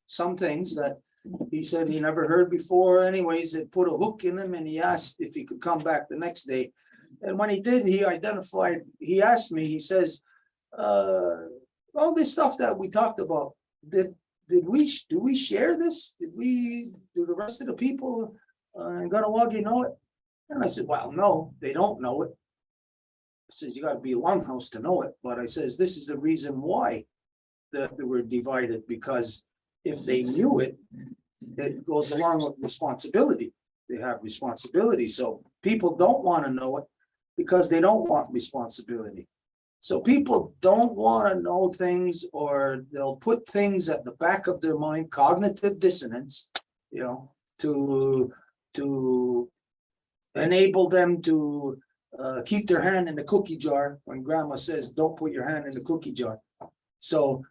some things that he said he never heard before. Anyways, it put a hook in him, and he asked if he could come back the next day. And when he did, he asked me, he says, all this stuff that we talked about, do we share this? Do the rest of the people in Ganawagi know it? And I said, well, no, they don't know it. I says, you got to be Longhouse to know it. But I says, this is the reason why that they were divided, because if they knew it, it goes along with responsibility. They have responsibility. So people don't want to know it because they don't want responsibility. So people don't want to know things, or they'll put things at the back of their mind, cognitive dissonance, you know, to enable them to keep their hand in the cookie jar when grandma says, don't put your hand in the cookie jar. So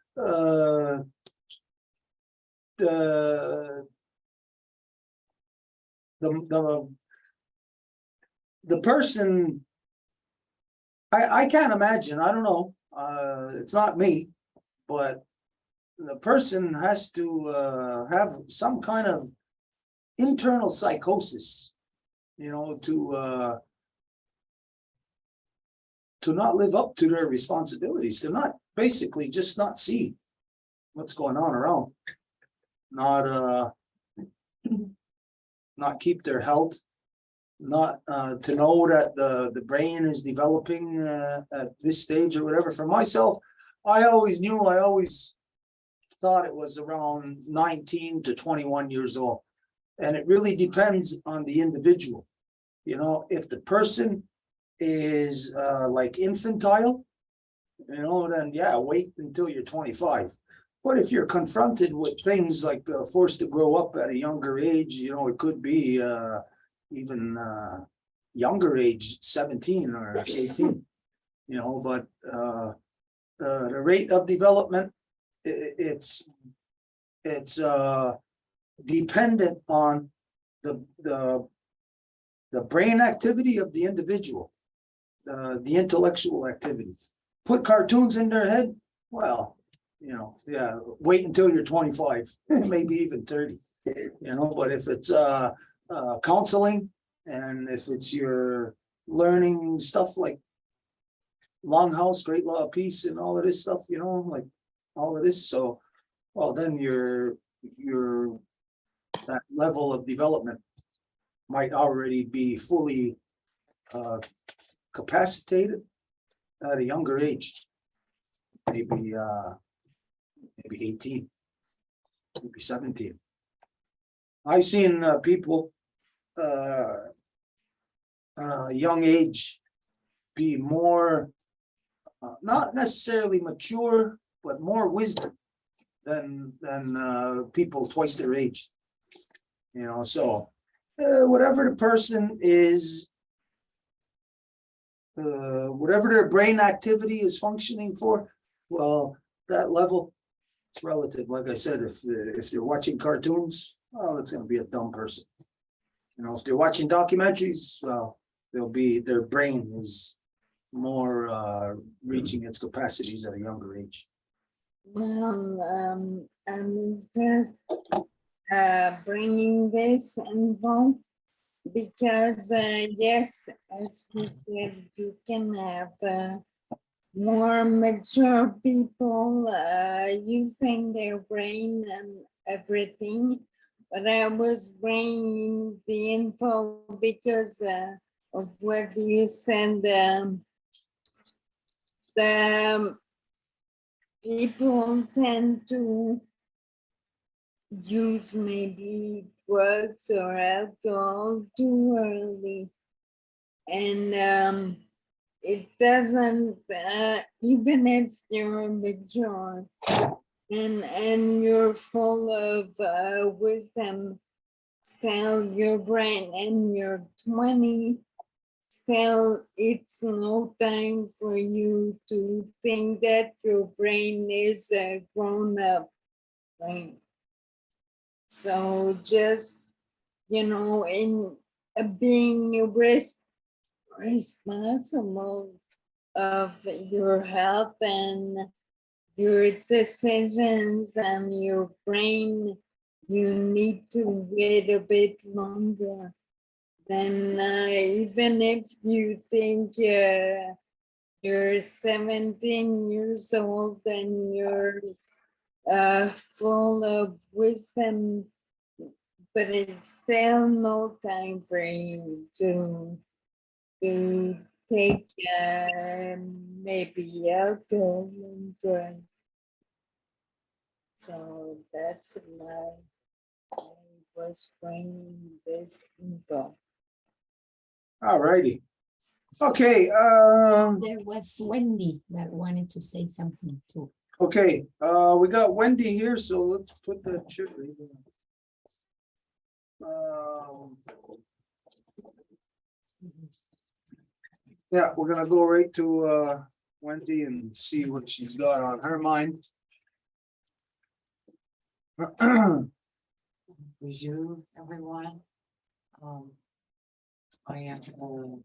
the person, I can't imagine, I don't know, it's not me, but the person has to have some kind of internal psychosis, you know, to not live up to their responsibilities, to not basically just not see what's going on around, not keep their health, not to know that the brain is developing at this stage or whatever. For myself, I always thought it was around 19 to 21 years old. And it really depends on the individual. You know, if the person is like infantile, you know, then yeah, wait until you're 25. But if you're confronted with things like forced to grow up at a younger age, you know, it could be even younger age, 17 or 18, you know, but the rate of development, it's dependent on the brain activity of the individual, the intellectual activities. Put cartoons in their head, well, you know, yeah, wait until you're 25, maybe even 30, you know. But if it's counseling, and if it's your learning stuff like Longhouse, Great Law of Peace, and all of this stuff, you know, like all of this, so well, then you're that level of development might already be fully capacitated at a younger age, maybe 18, maybe 17. I've seen people young age be more not necessarily mature, but more wisdom than people twice their age, you know. So whatever the person is, whatever their brain activity is functioning for, well, that level, it's relative. Like I said, if they're watching cartoons, well, it's going to be a dumb person. You know, if they're watching documentaries, well, their brain is more reaching its capacities at a younger age. Well, I'm just bringing this info because, yes, as we said, you can have more mature people using their brain and everything. But I was bringing the info because of what you said. The people tend to use maybe drugs or alcohol too early, and it doesn't, even if you're mature and you're full of wisdom, still your brain, and you're 20, still it's no time for you to think that your brain is a grown-up brain. So just, you know, in being responsible of your health and your decisions and your brain, you need to wait a bit longer. Then even if you think you're 17 years old and you're full of wisdom, but it's still no time for you to take maybe alcohol and drugs. So that's why I was bringing this info. All righty. Okay, There was Wendy that wanted to say something too. okay, we got Wendy here, so let's put the chip. Yeah, we're gonna go right to Wendy and see what she's got on her mind. Bonjour, everyone. I am the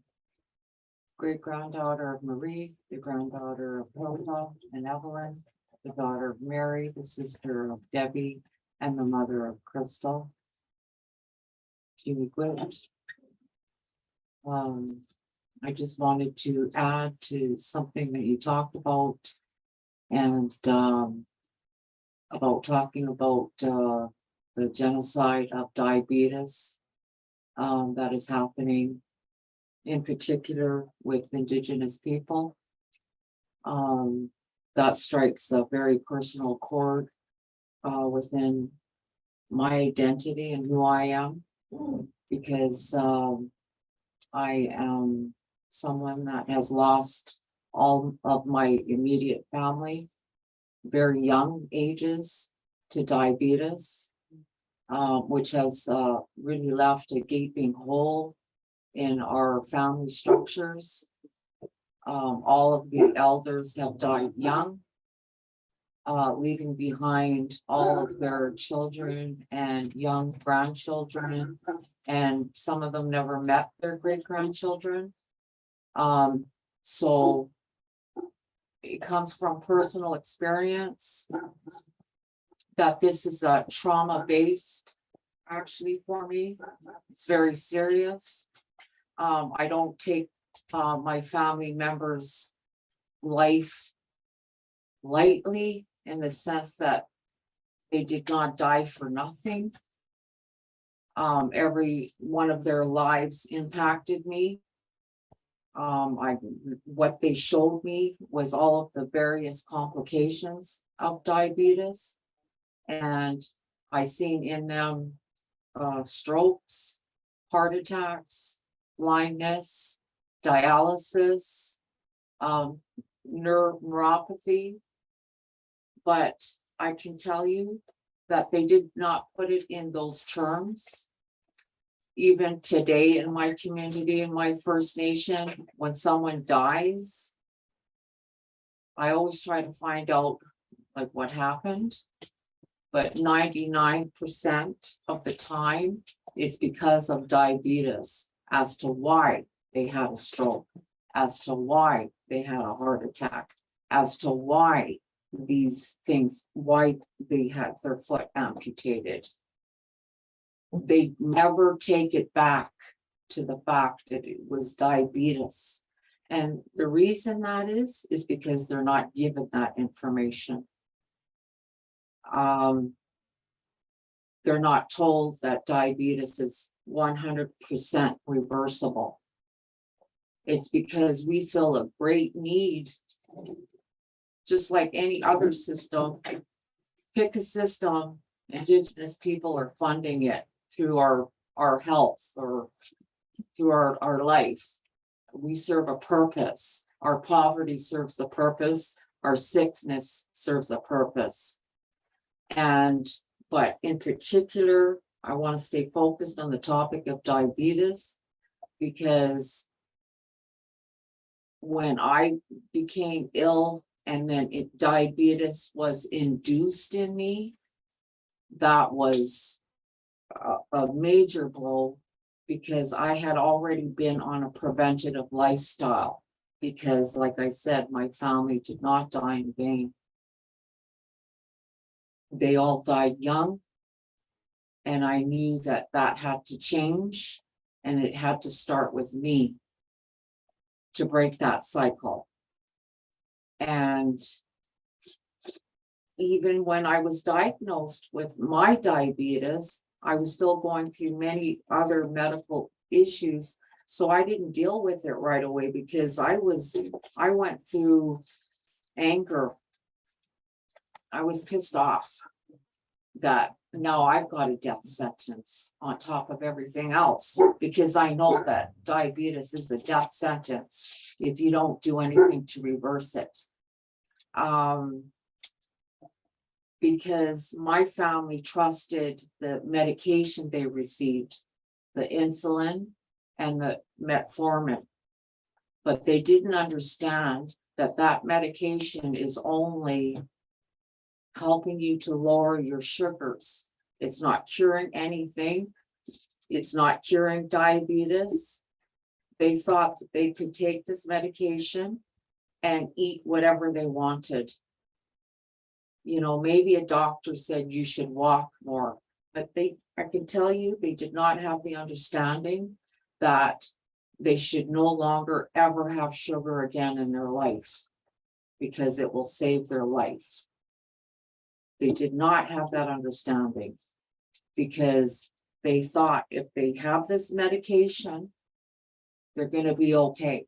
great granddaughter of Marie, the granddaughter of Hilda and Evelyn, the daughter of Mary, the sister of Debbie, and the mother of Crystal. Kiwi Gwitch. I just wanted to add to something that you talked about and about talking about the genocide of diabetes that is happening in particular with Indigenous people. That strikes a very personal chord within my identity and who I am, because I am someone that has lost all of my immediate family, very young ages, to diabetes, which has really left a gaping hole in our family structures. All of the elders have died young, leaving behind all of their children and young grandchildren, and some of them never met their great grandchildren. So it comes from personal experience that this is a trauma-based actually for me. It's very serious. I don't take my family members' life lightly, in the sense that they did not die for nothing. Every one of their lives impacted me. What they showed me was all of the various complications of diabetes, and I seen in them strokes, heart attacks, blindness, dialysis, neuropathy. But I can tell you that they did not put it in those terms. Even today in my community, in my First Nation, when someone dies, I always try to find out like what happened. But 99% of the time, it's because of diabetes, as to why they had a stroke, as to why they had a heart attack, as to why these things, why they had their foot amputated. They never take it back to the fact that it was diabetes. And the reason that is because they're not given that information. They're not told that diabetes is 100% reversible. It's because we feel a great need, just like any other system. Pick a system, Indigenous people are funding it through our health or through our life. We serve a purpose. Our poverty serves a purpose. Our sickness serves a purpose. But in particular, I want to stay focused on the topic of diabetes, because when I became ill and then diabetes was induced in me, that was a major blow, because I had already been on a preventative lifestyle, because like I said, my family did not die in vain. They all died young, and I knew that that had to change, and it had to start with me to break that cycle. And even when I was diagnosed with my diabetes, I was still going through many other medical issues. So I didn't deal with it right away, because I went through anger. I was pissed off that now I've got a death sentence on top of everything else, because I know that diabetes is a death sentence if you don't do anything to reverse it. Because my family trusted the medication they received, the insulin and the metformin, but they didn't understand that that medication is only helping you to lower your sugars. It's not curing anything. It's not curing diabetes. They thought that they could take this medication and eat whatever they wanted. You know, maybe a doctor said you should walk more, but I can tell you, they did not have the understanding that they should no longer ever have sugar again in their life because it will save their life. They did not have that understanding because they thought if they have this medication, they're going to be okay.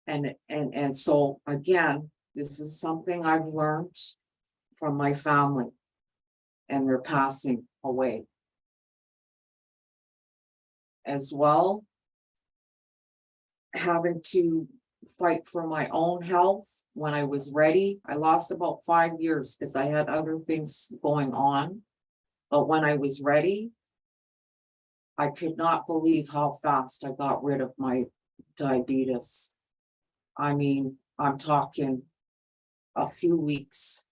And so again, this is something I've learned from my family, and they're passing away. As well, having to fight for my own health when I was ready. I lost about 5 years because I had other things going on. But when I was ready, I could not believe how fast I got rid of my diabetes. I mean, I'm talking a few weeks.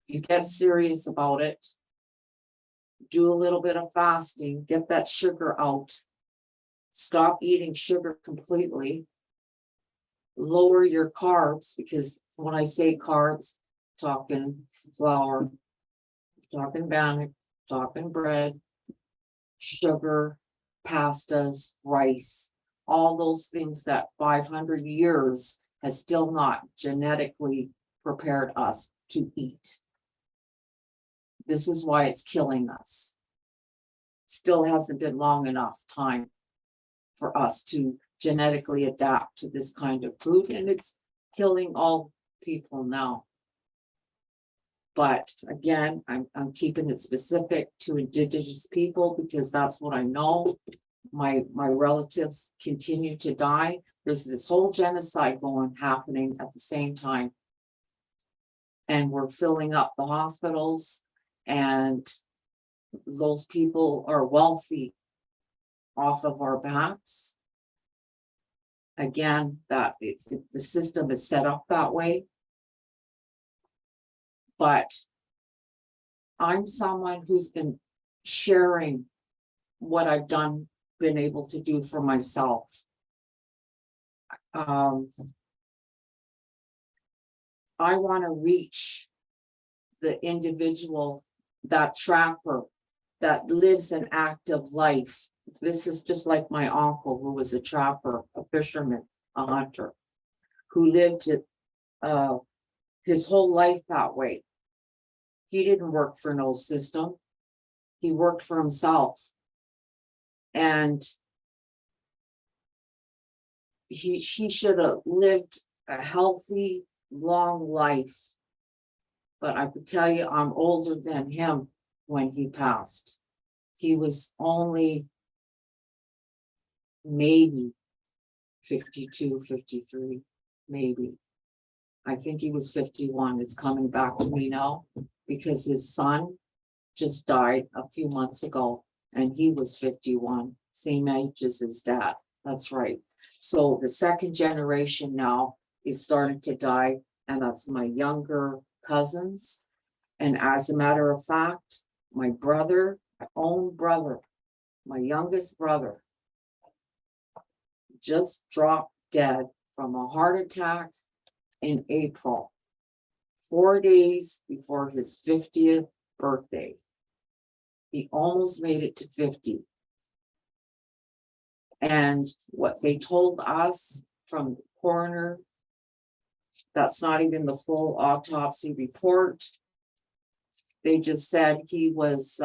You get serious about it, do a little bit of fasting, get that sugar out, stop eating sugar completely, lower your carbs, because when I say carbs, talking flour, talking bannock, talking bread, sugar, pastas, rice, all those things that 500 years has still not genetically prepared us to eat. This is why it's killing us. Still hasn't been long enough time for us to genetically adapt to this kind of food, and it's killing all people now. But again, I'm keeping it specific to Indigenous people because that's what I know. My relatives continue to die. There's this whole genocide happening at the same time. And we're filling up the hospitals, and those people are wealthy off of our backs. Again, the system is set up that way. But I'm someone who's been sharing what I've been able to do for myself. I want to reach the individual, that trapper that lives an active life. This is just like my uncle, who was a trapper, a fisherman, a hunter, who lived his whole life that way. He didn't work for no system. He worked for himself. And he should have lived a healthy, long life. But I could tell you, I'm older than him when he passed. He was only maybe 52, 53, maybe. I think he was 51. It's coming back to me now because his son just died a few months ago and he was 51, same age as his dad. That's right. So the second generation now is starting to die, and that's my younger cousins. And as a matter of fact, my brother, my own brother, my youngest brother, just dropped dead from a heart attack in April, 4 days before his 50th birthday. He almost made it to 50. And what they told us from the coroner, that's not even the full autopsy report. They just said he was,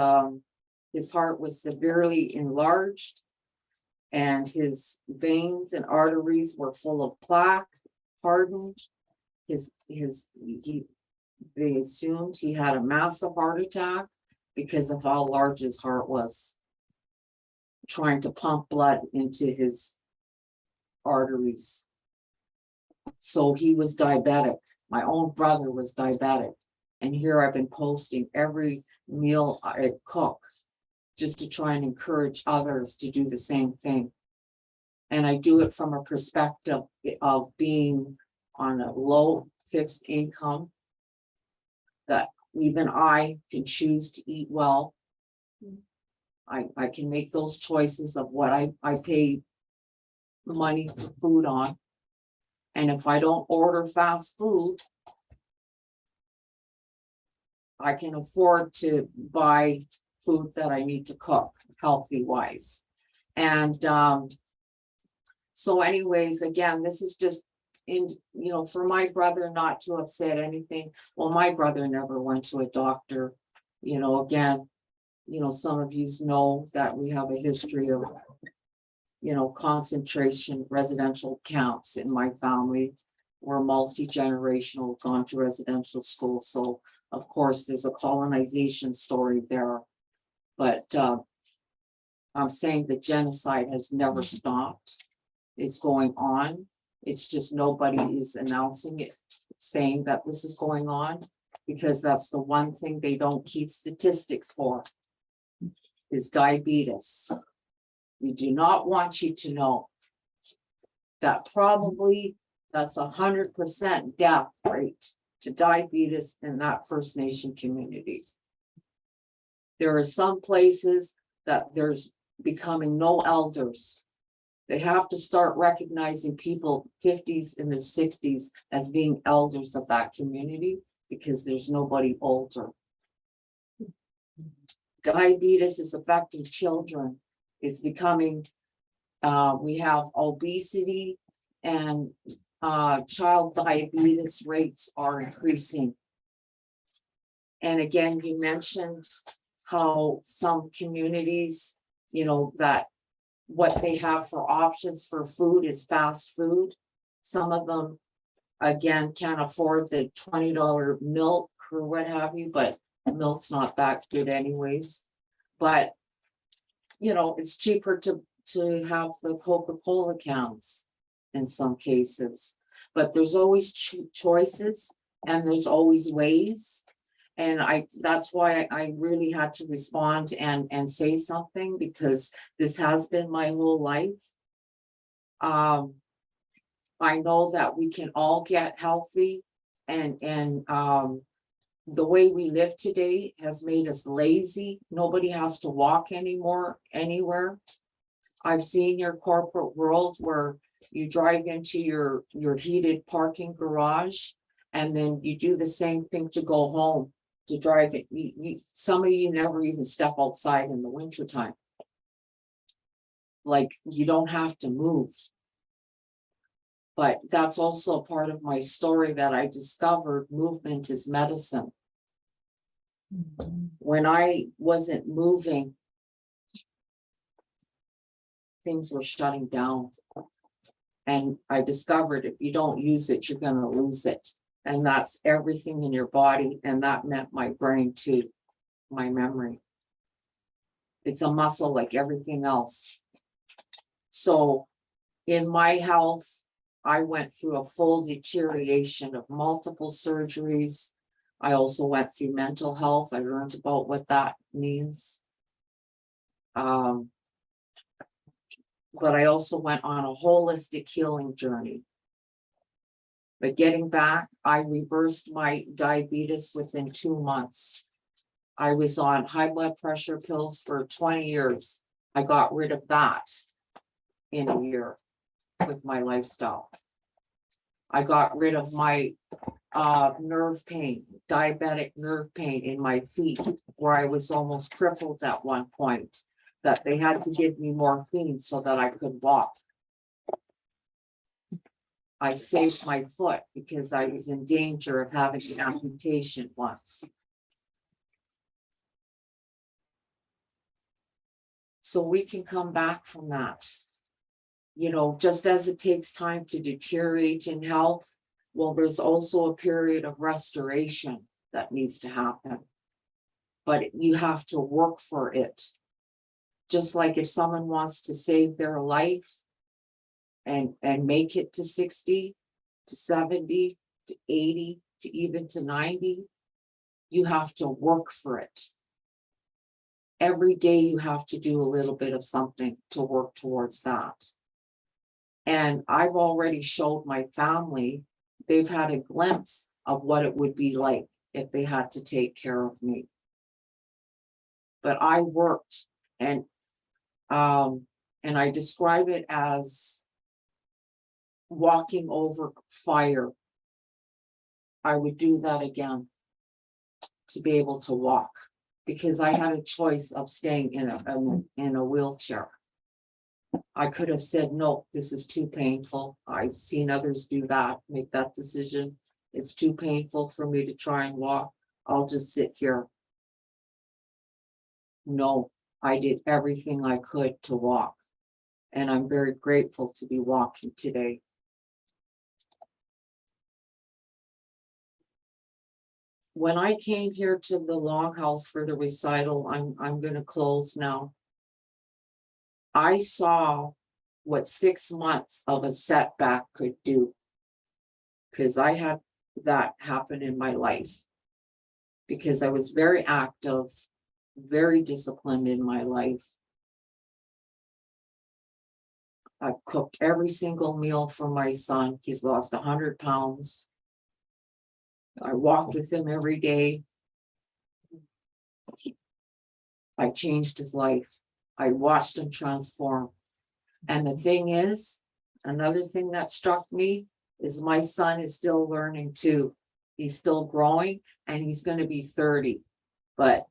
his heart was severely enlarged and his veins and arteries were full of plaque, hardened. They assumed he had a massive heart attack because of how large his heart was, trying to pump blood into his arteries. So he was diabetic. My own brother was diabetic. And here I've been posting every meal I cook just to try and encourage others to do the same thing. And I do it from a perspective of being on a low fixed income. that even I can choose to eat well. I can make those choices of what I pay money for food on. And if I don't order fast food, I can afford to buy food that I need to cook healthy wise. And so anyways, again, this is just for my brother not to have said anything. Well, my brother never went to a doctor. Again, some of you know that we have a history of, concentration residential camps in my family. We're multi-generational, gone to residential school. So of course, there's a colonization story there. But I'm saying the genocide has never stopped. It's going on. It's just nobody is announcing it, saying that this is going on, because that's the one thing they don't keep statistics for, is diabetes. We do not want you to know that probably that's 100% death rate to diabetes in that First Nation community. There are some places that there's becoming no elders. They have to start recognizing people 50s and their 60s as being elders of that community, because there's nobody older. Diabetes is affecting children. It's becoming, we have obesity, and child diabetes rates are increasing. And again, you mentioned how some communities, that what they have for options for food is fast food. Some of them, again, can't afford the $20 milk or what have you, but milk's not that good anyways. But, it's cheaper to have the Coca-Cola cans in some cases. But there's always choices, and there's always ways. And that's why I really had to respond and say something, because this has been my whole life. I know that we can all get healthy, and the way we live today has made us lazy. Nobody has to walk anymore, anywhere. I've seen your corporate world where you drive into your heated parking garage, and then you do the same thing to go home. To drive it, some of you never even step outside in the wintertime. Like, you don't have to move. But that's also part of my story, that I discovered movement is medicine. When I wasn't moving, things were shutting down. And I discovered if you don't use it, you're going to lose it. And that's everything in your body. And that meant my brain too, my memory. It's a muscle like everything else. So in my health, I went through a full deterioration of multiple surgeries. I also went through mental health. I learned about what that means. But I also went on a holistic healing journey. But getting back, I reversed my diabetes within 2 months. I was on high blood pressure pills for 20 years. I got rid of that in a year with my lifestyle. I got rid of my nerve pain, diabetic nerve pain in my feet, where I was almost crippled at one point, that they had to give me morphine so that I could walk. I saved my foot because I was in danger of having an amputation once. So we can come back from that. Just as it takes time to deteriorate in health, well, there's also a period of restoration that needs to happen. But you have to work for it. Just like if someone wants to save their life and make it to 60, to 70, to 80, to even to 90, you have to work for it. Every day you have to do a little bit of something to work towards that. And I've already showed my family, they've had a glimpse of what it would be like if they had to take care of me. But I worked and I describe it as walking over fire. I would do that again to be able to walk, because I had a choice of staying in a wheelchair. I could have said, no, this is too painful. I've seen others do that, make that decision. It's too painful for me to try and walk. I'll just sit here. No, I did everything I could to walk. And I'm very grateful to be walking today. When I came here to the Longhouse for the recital, I'm gonna close now. I saw what 6 months of a setback could do. Because I had that happen in my life. Because I was very active, very disciplined in my life. I cooked every single meal for my son. He's lost 100 pounds. I walked with him every day. I changed his life. I watched him transform. And the thing is, another thing that struck me is my son is still learning too. He's still growing and he's going to be 30. But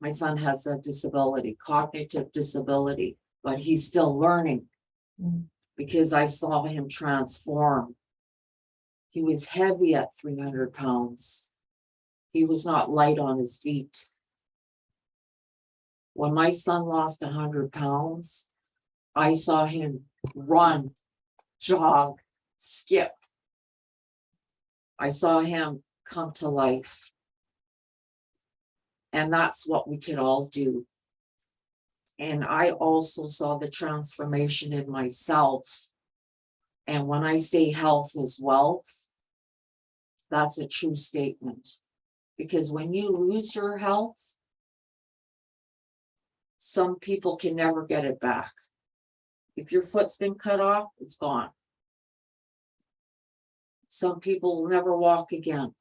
my son has a disability, cognitive disability, but he's still learning because I saw him transform. He was heavy at 300 pounds. He was not light on his feet. When my son lost 100 pounds, I saw him run, jog, skip. I saw him come to life. And that's what we could all do. And I also saw the transformation in myself. And when I say health is wealth, that's a true statement. Because when you lose your health, some people can never get it back. If your foot's been cut off, it's gone. Some people will never walk again.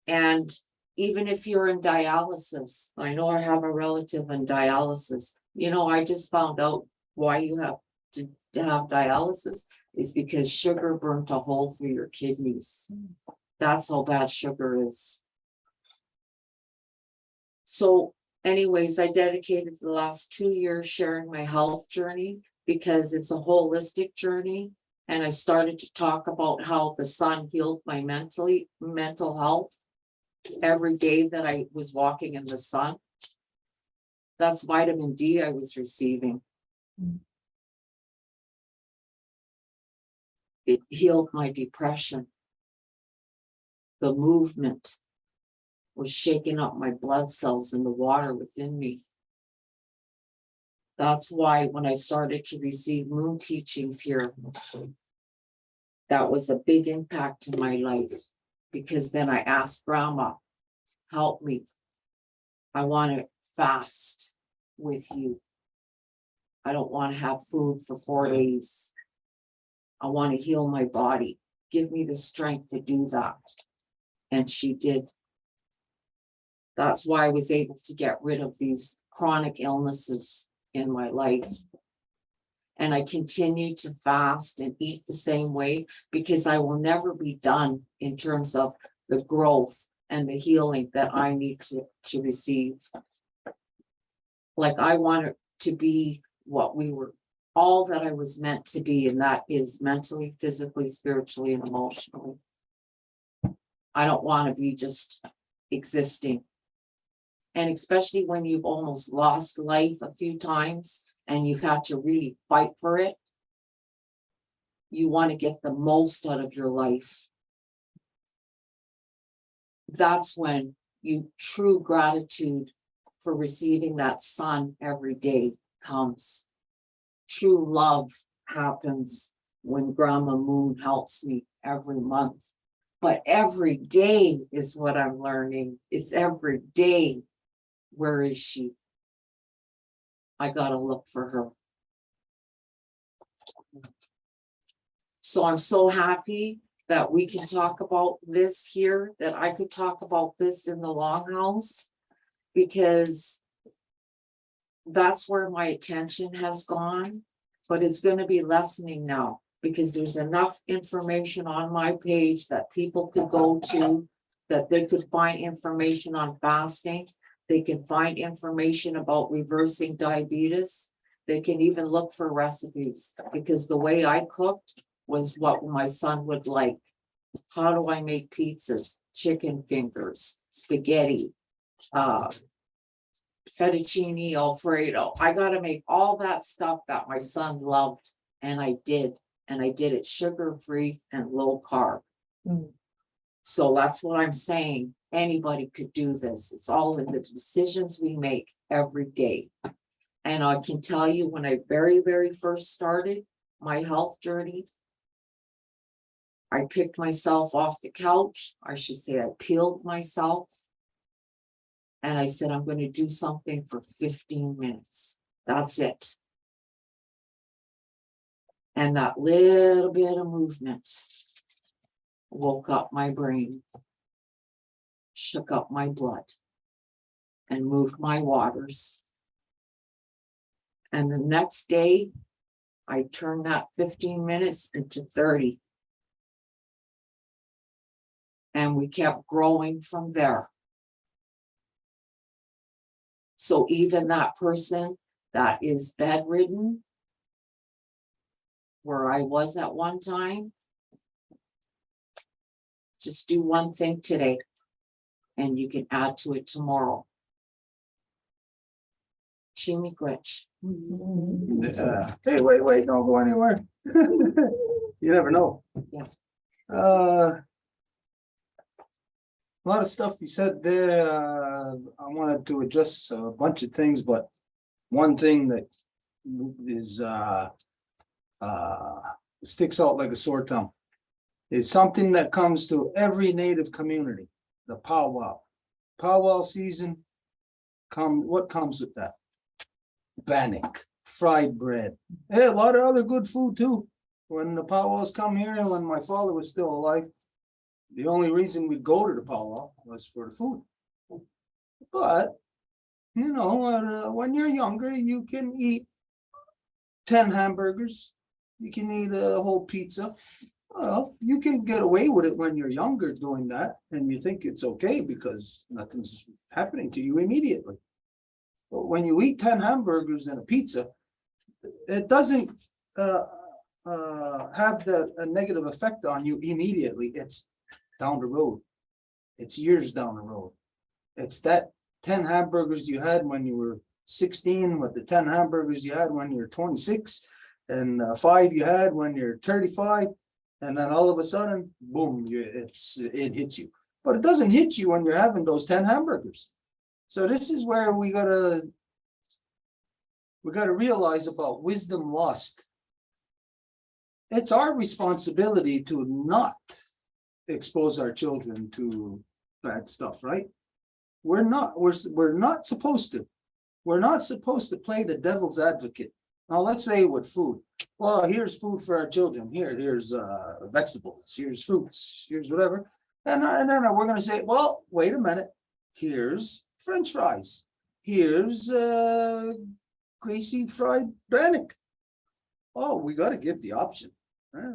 And even if you're in dialysis, I know I have a relative in dialysis. You know, I just found out why you have to have dialysis is because sugar burnt a hole through your kidneys. That's how bad sugar is. So anyways, I dedicated the last 2 years sharing my health journey because it's a holistic journey. And I started to talk about how the sun healed my mental health every day that I was walking in the sun. That's vitamin D I was receiving. It healed my depression. The movement was shaking up my blood cells and the water within me. That's why when I started to receive moon teachings here, that was a big impact in my life. Because then I asked Grandma, help me. I want to fast with you. I don't want to have food for 4 days. I want to heal my body. Give me the strength to do that. And she did. That's why I was able to get rid of these chronic illnesses in my life. And I continue to fast and eat the same way because I will never be done in terms of the growth and the healing that I need to receive. Like I want it to be what we were, all that I was meant to be, and that is mentally, physically, spiritually, and emotionally. I don't want to be just existing. And especially when you've almost lost life a few times and you've had to really fight for it, you want to get the most out of your life. That's when true gratitude for receiving that sun every day comes. True love happens when Grandma Moon helps me every month. But every day is what I'm learning. It's every day. Where is she? I gotta look for her. So I'm so happy that we can talk about this here, that I could talk about this in the Longhouse. Because that's where my attention has gone, but it's gonna be lessening now. Because there's enough information on my page that people could go to, that they could find information on fasting. They can find information about reversing diabetes. They can even look for recipes, because the way I cooked was what my son would like. How do I make pizzas, chicken fingers, spaghetti, fettuccine Alfredo? I gotta make all that stuff that my son loved, and I did. And I did it sugar-free and low carb. Mm. So that's what I'm saying. Anybody could do this. It's all in the decisions we make every day. And I can tell you, when I very, very first started my health journey, I picked myself off the couch. I should say I peeled myself. And I said, I'm going to do something for 15 minutes. That's it. And that little bit of movement woke up my brain, shook up my blood, and moved my waters. And the next day, I turned that 15 minutes into 30. And we kept growing from there. So even that person that is bedridden, where I was at one time, just do one thing today, and you can add to it tomorrow. Chimiquich. Hey, wait, don't go anywhere. You never know. Yeah. A lot of stuff you said there, I wanted to adjust a bunch of things, but one thing that is, sticks out like a sore thumb is something that comes to every native community, the powwow. Powwow season, what comes with that? Bannock, fried bread, hey, a lot of other good food too. When the powwows come here, and when my father was still alive, the only reason we'd go to the powwow was for the food. But, you know, when you're younger, you can eat 10 hamburgers, you can eat a whole pizza. Well, you can get away with it when you're younger doing that, and you think it's okay because nothing's happening to you immediately. But when you eat 10 hamburgers and a pizza, it doesn't have a negative effect on you immediately. It's down the road. It's years down the road. It's that 10 hamburgers you had when you were 16 with the 10 hamburgers you had when you're 26 and 5 you had when you're 35. And then all of a sudden, boom, it hits you. But it doesn't hit you when you're having those 10 hamburgers. So this is where we gotta realize about wisdom lost. It's our responsibility to not expose our children to bad stuff, right? We're not supposed to. We're not supposed to play the devil's advocate. Now, let's say with food. Well, here's food for our children. Here's vegetables. Here's fruits. Here's whatever. And then we're going to say, well, wait a minute. Here's French fries. Here's greasy fried bannock. Oh, we got to give the option.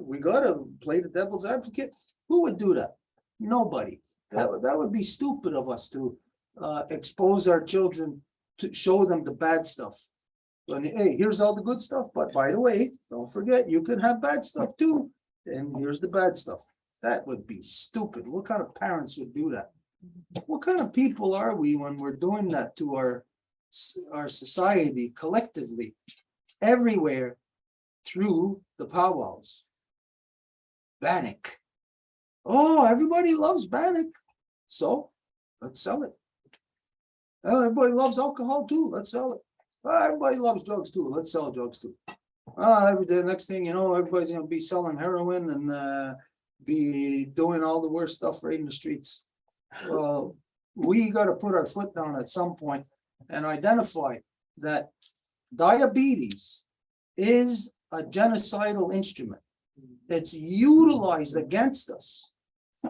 We got to play the devil's advocate. Who would do that? Nobody. That would be stupid of us to expose our children, to show them the bad stuff. And hey, here's all the good stuff, but by the way, don't forget you can have bad stuff too. And here's the bad stuff. That would be stupid. What kind of parents would do that? What kind of people are we when we're doing that to our society collectively, everywhere through the powwows? Bannock. Oh, everybody loves bannock, so let's sell it. Well, everybody loves alcohol too. Let's sell it. Everybody loves drugs too. Let's sell drugs too. Every day, next thing you know, everybody's gonna be selling heroin and be doing all the worst stuff right in the streets. Well, we got to put our foot down at some point and identify that diabetes is a genocidal instrument. It's utilized against us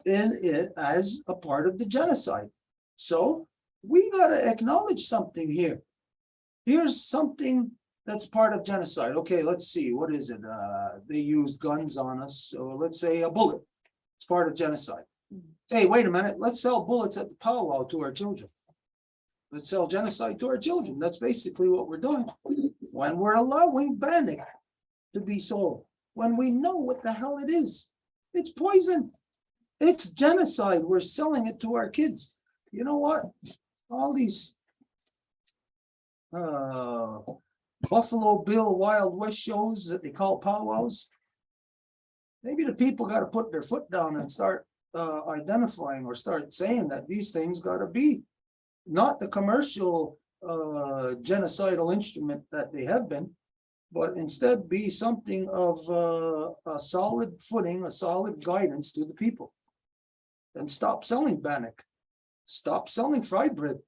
as a part of the genocide. So we gotta acknowledge something here. Here's something that's part of genocide. Okay, let's see, what is it? They used guns on us, so let's say a bullet. It's part of genocide. Hey, wait a minute, let's sell bullets at the powwow to our children. Let's sell genocide to our children. That's basically what we're doing. When we're allowing bannock to be sold, when we know what the hell it is, it's poison. It's genocide. We're selling it to our kids. You know what? All these Buffalo Bill Wild West shows that they call powwows. Maybe the people got to put their foot down and start identifying or start saying that these things got to be not the commercial genocidal instrument that they have been, but instead be something of a solid footing, a solid guidance to the people. And stop selling bannock, stop selling fried bread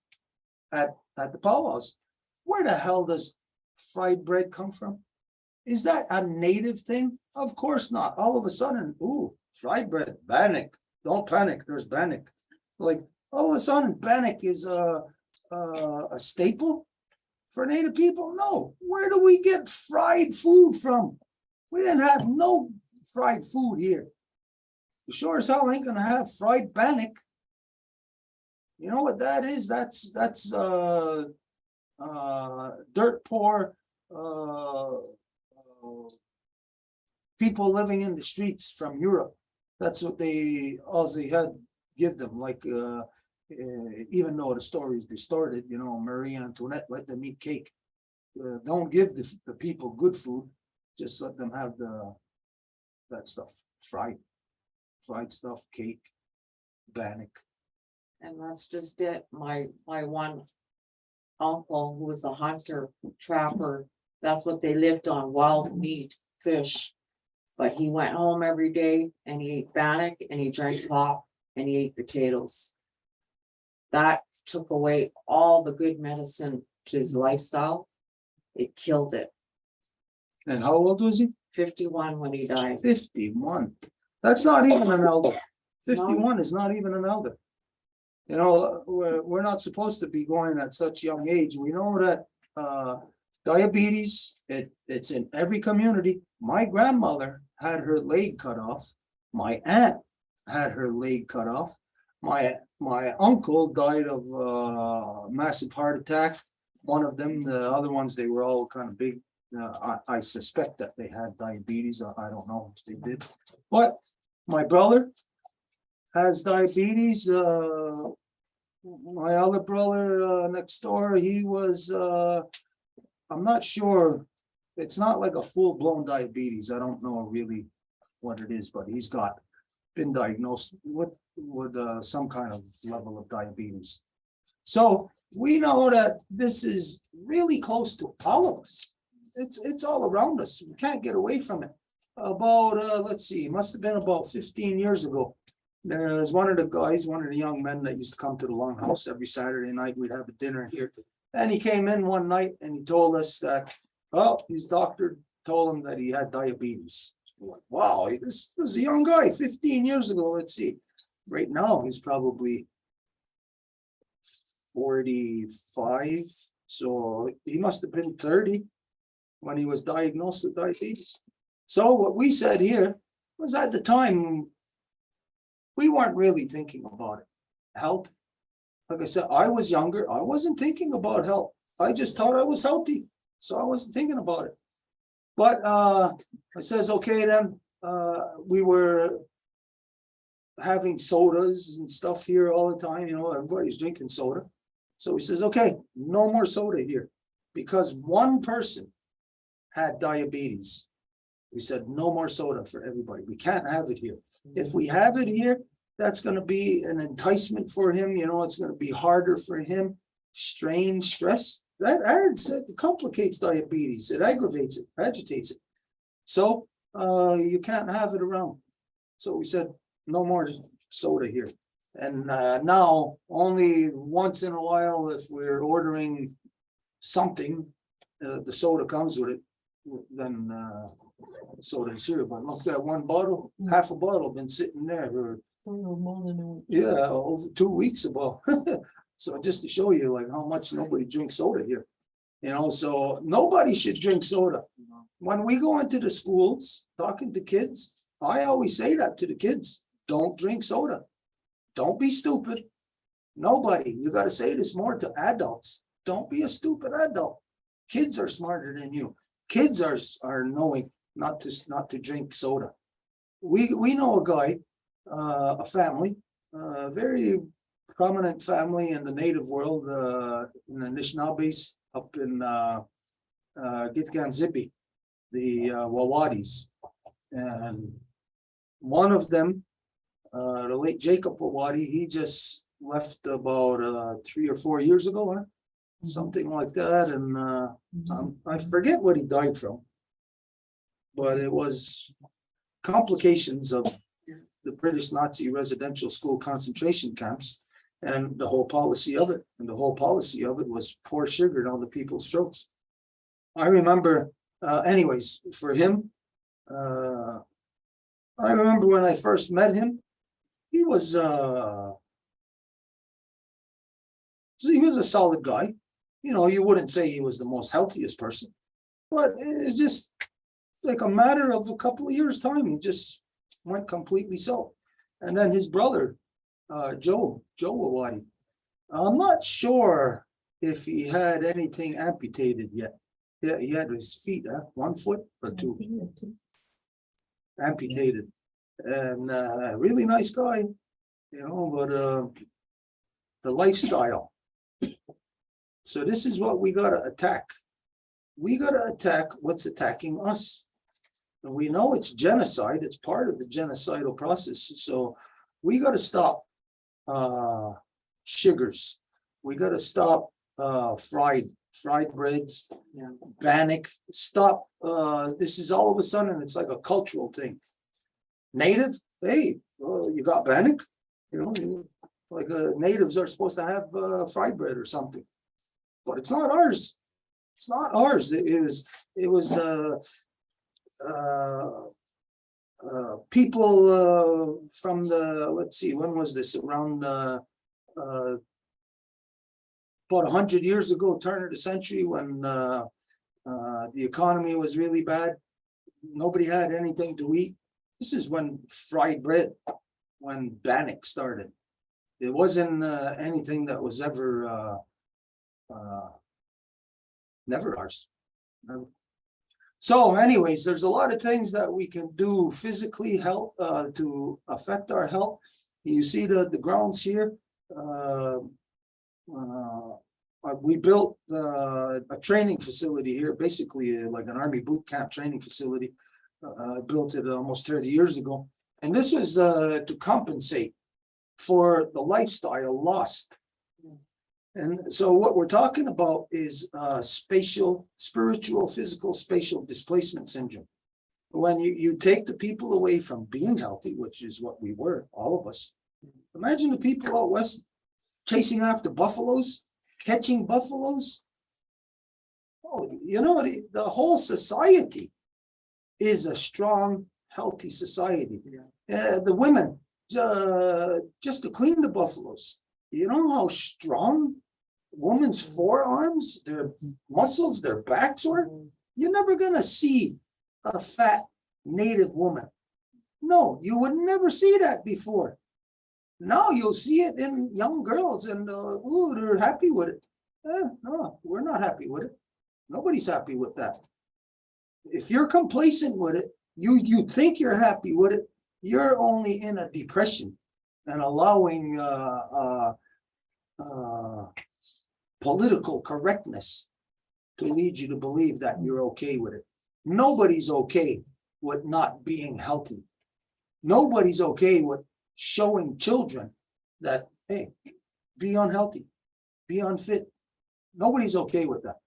at the powwows. Where the hell does fried bread come from? Is that a native thing? Of course not. All of a sudden, ooh, fried bread, bannock. Don't panic, there's bannock. Like all of a sudden, bannock is a staple for Native people? No. Where do we get fried food from? We didn't have no fried food here. You sure as hell ain't gonna have fried bannock. You know what that is? That's dirt poor people living in the streets from Europe. That's what all they had give them, like even though the story is distorted, you know, Marie Antoinette let them eat cake. Don't give the people good food, just let them have that stuff, fried stuff, cake, bannock. And that's just it. My one uncle, who was a hunter, trapper, that's what they lived on, wild meat, fish. But he went home every day and he ate bannock and he drank pop and he ate potatoes. That took away all the good medicine to his lifestyle. It killed it. And how old was he? 51 when he died. 51. That's not even an elder. 51 is not even an elder. You know, we're not supposed to be going at such young age. We know that diabetes, it's in every community. My grandmother had her leg cut off. My aunt had her leg cut off. My uncle died of massive heart attack. One of them, the other ones, they were all kind of big. I suspect that they had diabetes. I don't know if they did. But my brother has diabetes. My other brother next door, he was, I'm not sure. It's not like a full-blown diabetes. I don't know really what it is, but he's been diagnosed with some kind of level of diabetes. So we know that this is really close to all of us. It's all around us. We can't get away from it. About let's see, must have been about 15 years ago. There was one of the young men that used to come to the Longhouse every Saturday night. We'd have a dinner here. And he came in one night and he told us that, well, his doctor told him that he had diabetes. We're like, wow, this was a young guy 15 years ago. Let's see. Right now, he's probably 45. So he must have been 30 when he was diagnosed with diabetes. So what we said here was, at the time, we weren't really thinking about it. Health. Like I said, I was younger. I wasn't thinking about health. I just thought I was healthy. So I wasn't thinking about it. But I says, okay, then we were having sodas and stuff here all the time. You know, everybody's drinking soda. So he says, okay, no more soda here, because one person had diabetes. We said, no more soda for everybody. We can't have it here. If we have it here, that's going to be an enticement for him. You know, it's going to be harder for him. Strain, stress, that adds, it complicates diabetes. It aggravates it, agitates it. So you can't have it around. So we said, no more soda here. And now only once in a while, if we're ordering something, the soda comes with it. than soda and syrup. But look, that one bottle, half a bottle been sitting there for, yeah, over 2 weeks ago. So just to show you like how much nobody drinks soda here. You know, so nobody should drink soda. When we go into the schools, talking to kids, I always say that to the kids, don't drink soda. Don't be stupid. Nobody, you gotta say this more to adults. Don't be a stupid adult. Kids are smarter than you. Kids are knowing not to drink soda. We know a guy, a family, a very prominent family in the native world, in the Anishinaabes up in Gitkan Zippy, the Wawadis. And one of them, the late Jacob Wawadi, he just left about 3 or 4 years ago, huh? Something like that. And I forget what he died from, but it was complications of the British Nazi residential school concentration camps and the whole policy of it. And the whole policy of it was pour sugar down the people's throats. I remember, anyways, for him, I remember when I first met him, he was a solid guy. You know, you wouldn't say he was the most healthiest person, but it's just like a matter of a couple of years' time, he just went completely so. And then his brother, Joe Wawadi, I'm not sure if he had anything amputated yet. Yeah, he had his feet, 1 foot or 2 amputated, and really nice guy, you know, but the lifestyle. So this is what we gotta attack. We gotta attack what's attacking us. And we know it's genocide, it's part of the genocidal process. So we gotta stop sugars. We gotta stop fried breads, bannock, stop. This is all of a sudden, it's like a cultural thing. Native, hey, you got bannock? You know, like natives are supposed to have fried bread or something. But it's not ours. It's not ours. It was the people from the, let's see, when was this? Around about 100 years ago, turn of the century, when the economy was really bad. Nobody had anything to eat. This is when fried bread, when bannock started. It wasn't anything that was ever never ours. Never. So anyways, there's a lot of things that we can do physically help to affect our health. You see the grounds here. We built a training facility here, basically like an army boot camp training facility. I built it almost 30 years ago. And this was to compensate for the lifestyle lost. And so what we're talking about is spiritual, physical, spatial displacement syndrome. When you take the people away from being healthy, which is what we were, all of us. Imagine the people out west chasing after buffaloes, catching buffaloes. Oh, you know, the whole society is a strong, healthy society. The women, just to clean the buffaloes. You know how strong women's forearms, their muscles, their backs were? You're never gonna see a fat native woman. No, you would never see that before. Now you'll see it in young girls, and ooh, they're happy with it. No, we're not happy with it. Nobody's happy with that. If you're complacent with it, you think you're happy with it, you're only in a depression and allowing political correctness to lead you to believe that you're okay with it. Nobody's okay with not being healthy. Nobody's okay with showing children that, hey, be unhealthy, be unfit. Nobody's okay with that.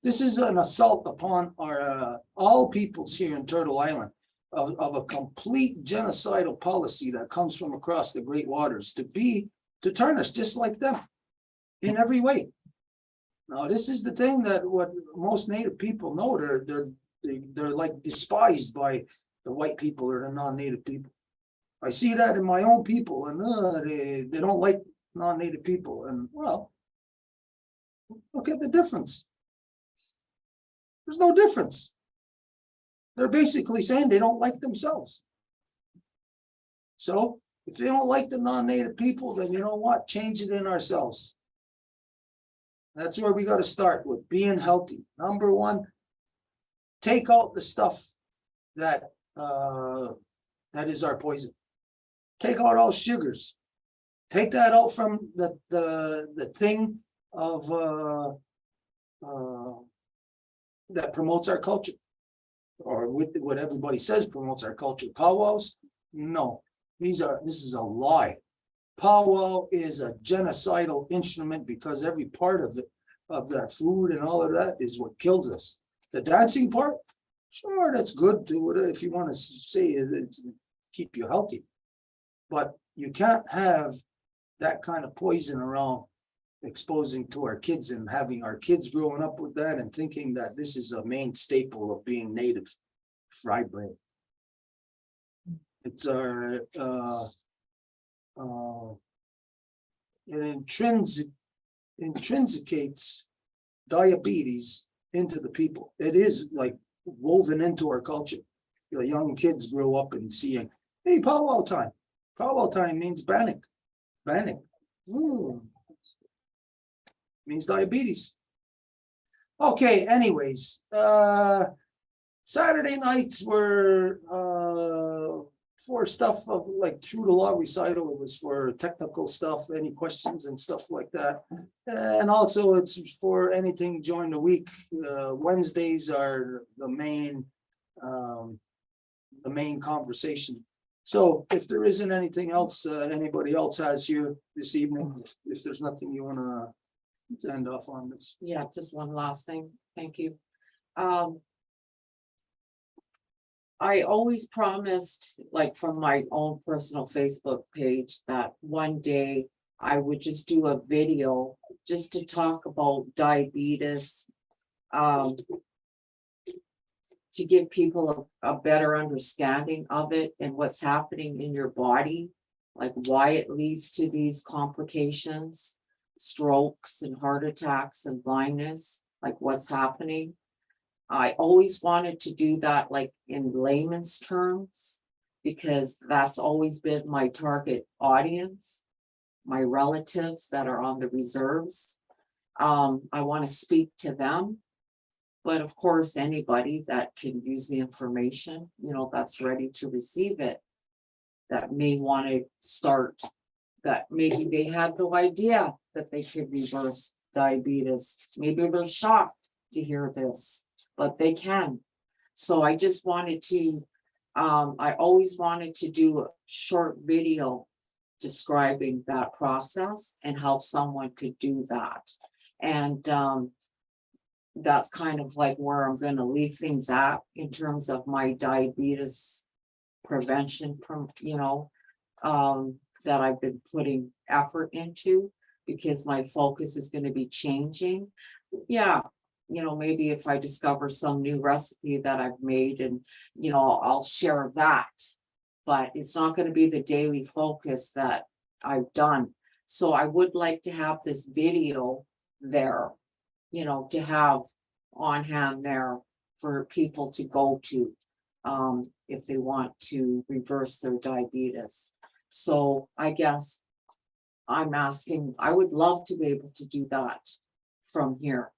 This is an assault upon our all peoples here in Turtle Island of a complete genocidal policy that comes from across the great waters to turn us just like them in every way. Now, this is the thing that what most Native people know, they're like despised by the white people or the non-native people. I see that in my own people, and they don't like non-native people, and well, look at the difference. There's no difference. They're basically saying they don't like themselves. So if they don't like the non-native people, then you know what? Change it in ourselves. That's where we got to start with being healthy. Number one, take out the stuff that that is our poison. Take out all sugars. Take that out from the thing of that promotes our culture, or with what everybody says promotes our culture. Powwows, no, this is a lie. Powwow is a genocidal instrument because every part of it, of that food and all of that, is what kills us. The dancing part, sure, that's good to if you want to say it's keep you healthy, but you can't have that kind of poison around exposing to our kids and having our kids growing up with that and thinking that this is a main staple of being native. Fried bread. It's our it intrinsicates diabetes into the people. It is like woven into our culture. You know, young kids grow up and seeing, hey, powwow time. Powwow time means bannock. Bannock. Means diabetes. Okay, anyways, Saturday nights were for stuff of like True to Law recital. It was for technical stuff, any questions and stuff like that. And also it's for anything during the week. Wednesdays are the main conversation. So if there isn't anything else anybody else has here this evening, if there's nothing you want to end off on this. Yeah, just one last thing. Thank you. I always promised, like from my own personal Facebook page, that one day I would just do a video just to talk about diabetes. To give people a better understanding of it and what's happening in your body, like why it leads to these complications, strokes and heart attacks and blindness, like what's happening. I always wanted to do that like in layman's terms, because that's always been my target audience, my relatives that are on the reserves. I want to speak to them, but of course, anybody that can use the information, you know, that's ready to receive it, that may want to start, that maybe they had no idea that they could reverse diabetes. Maybe they're shocked to hear this, but they can. So I just wanted to, I always wanted to do a short video describing that process and how someone could do that. And that's kind of like where I'm going to leave things at in terms of my diabetes prevention, you know, that I've been putting effort into, because my focus is going to be changing. Yeah, you know, maybe if I discover some new recipe that I've made, and, you know, I'll share that, but it's not going to be the daily focus that I've done. So I would like to have this video there, you know, to have on hand there for people to go to, if they want to reverse their diabetes. So I guess I'm asking, I would love to be able to do that from here.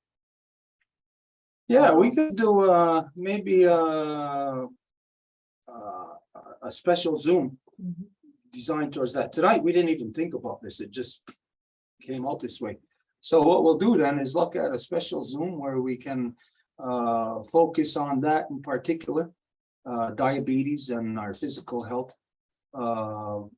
Yeah, we could do maybe a special Zoom designed towards that. Tonight, we didn't even think about this. It just came out this way. So what we'll do then is look at a special Zoom where we can focus on that in particular, diabetes and our physical health. On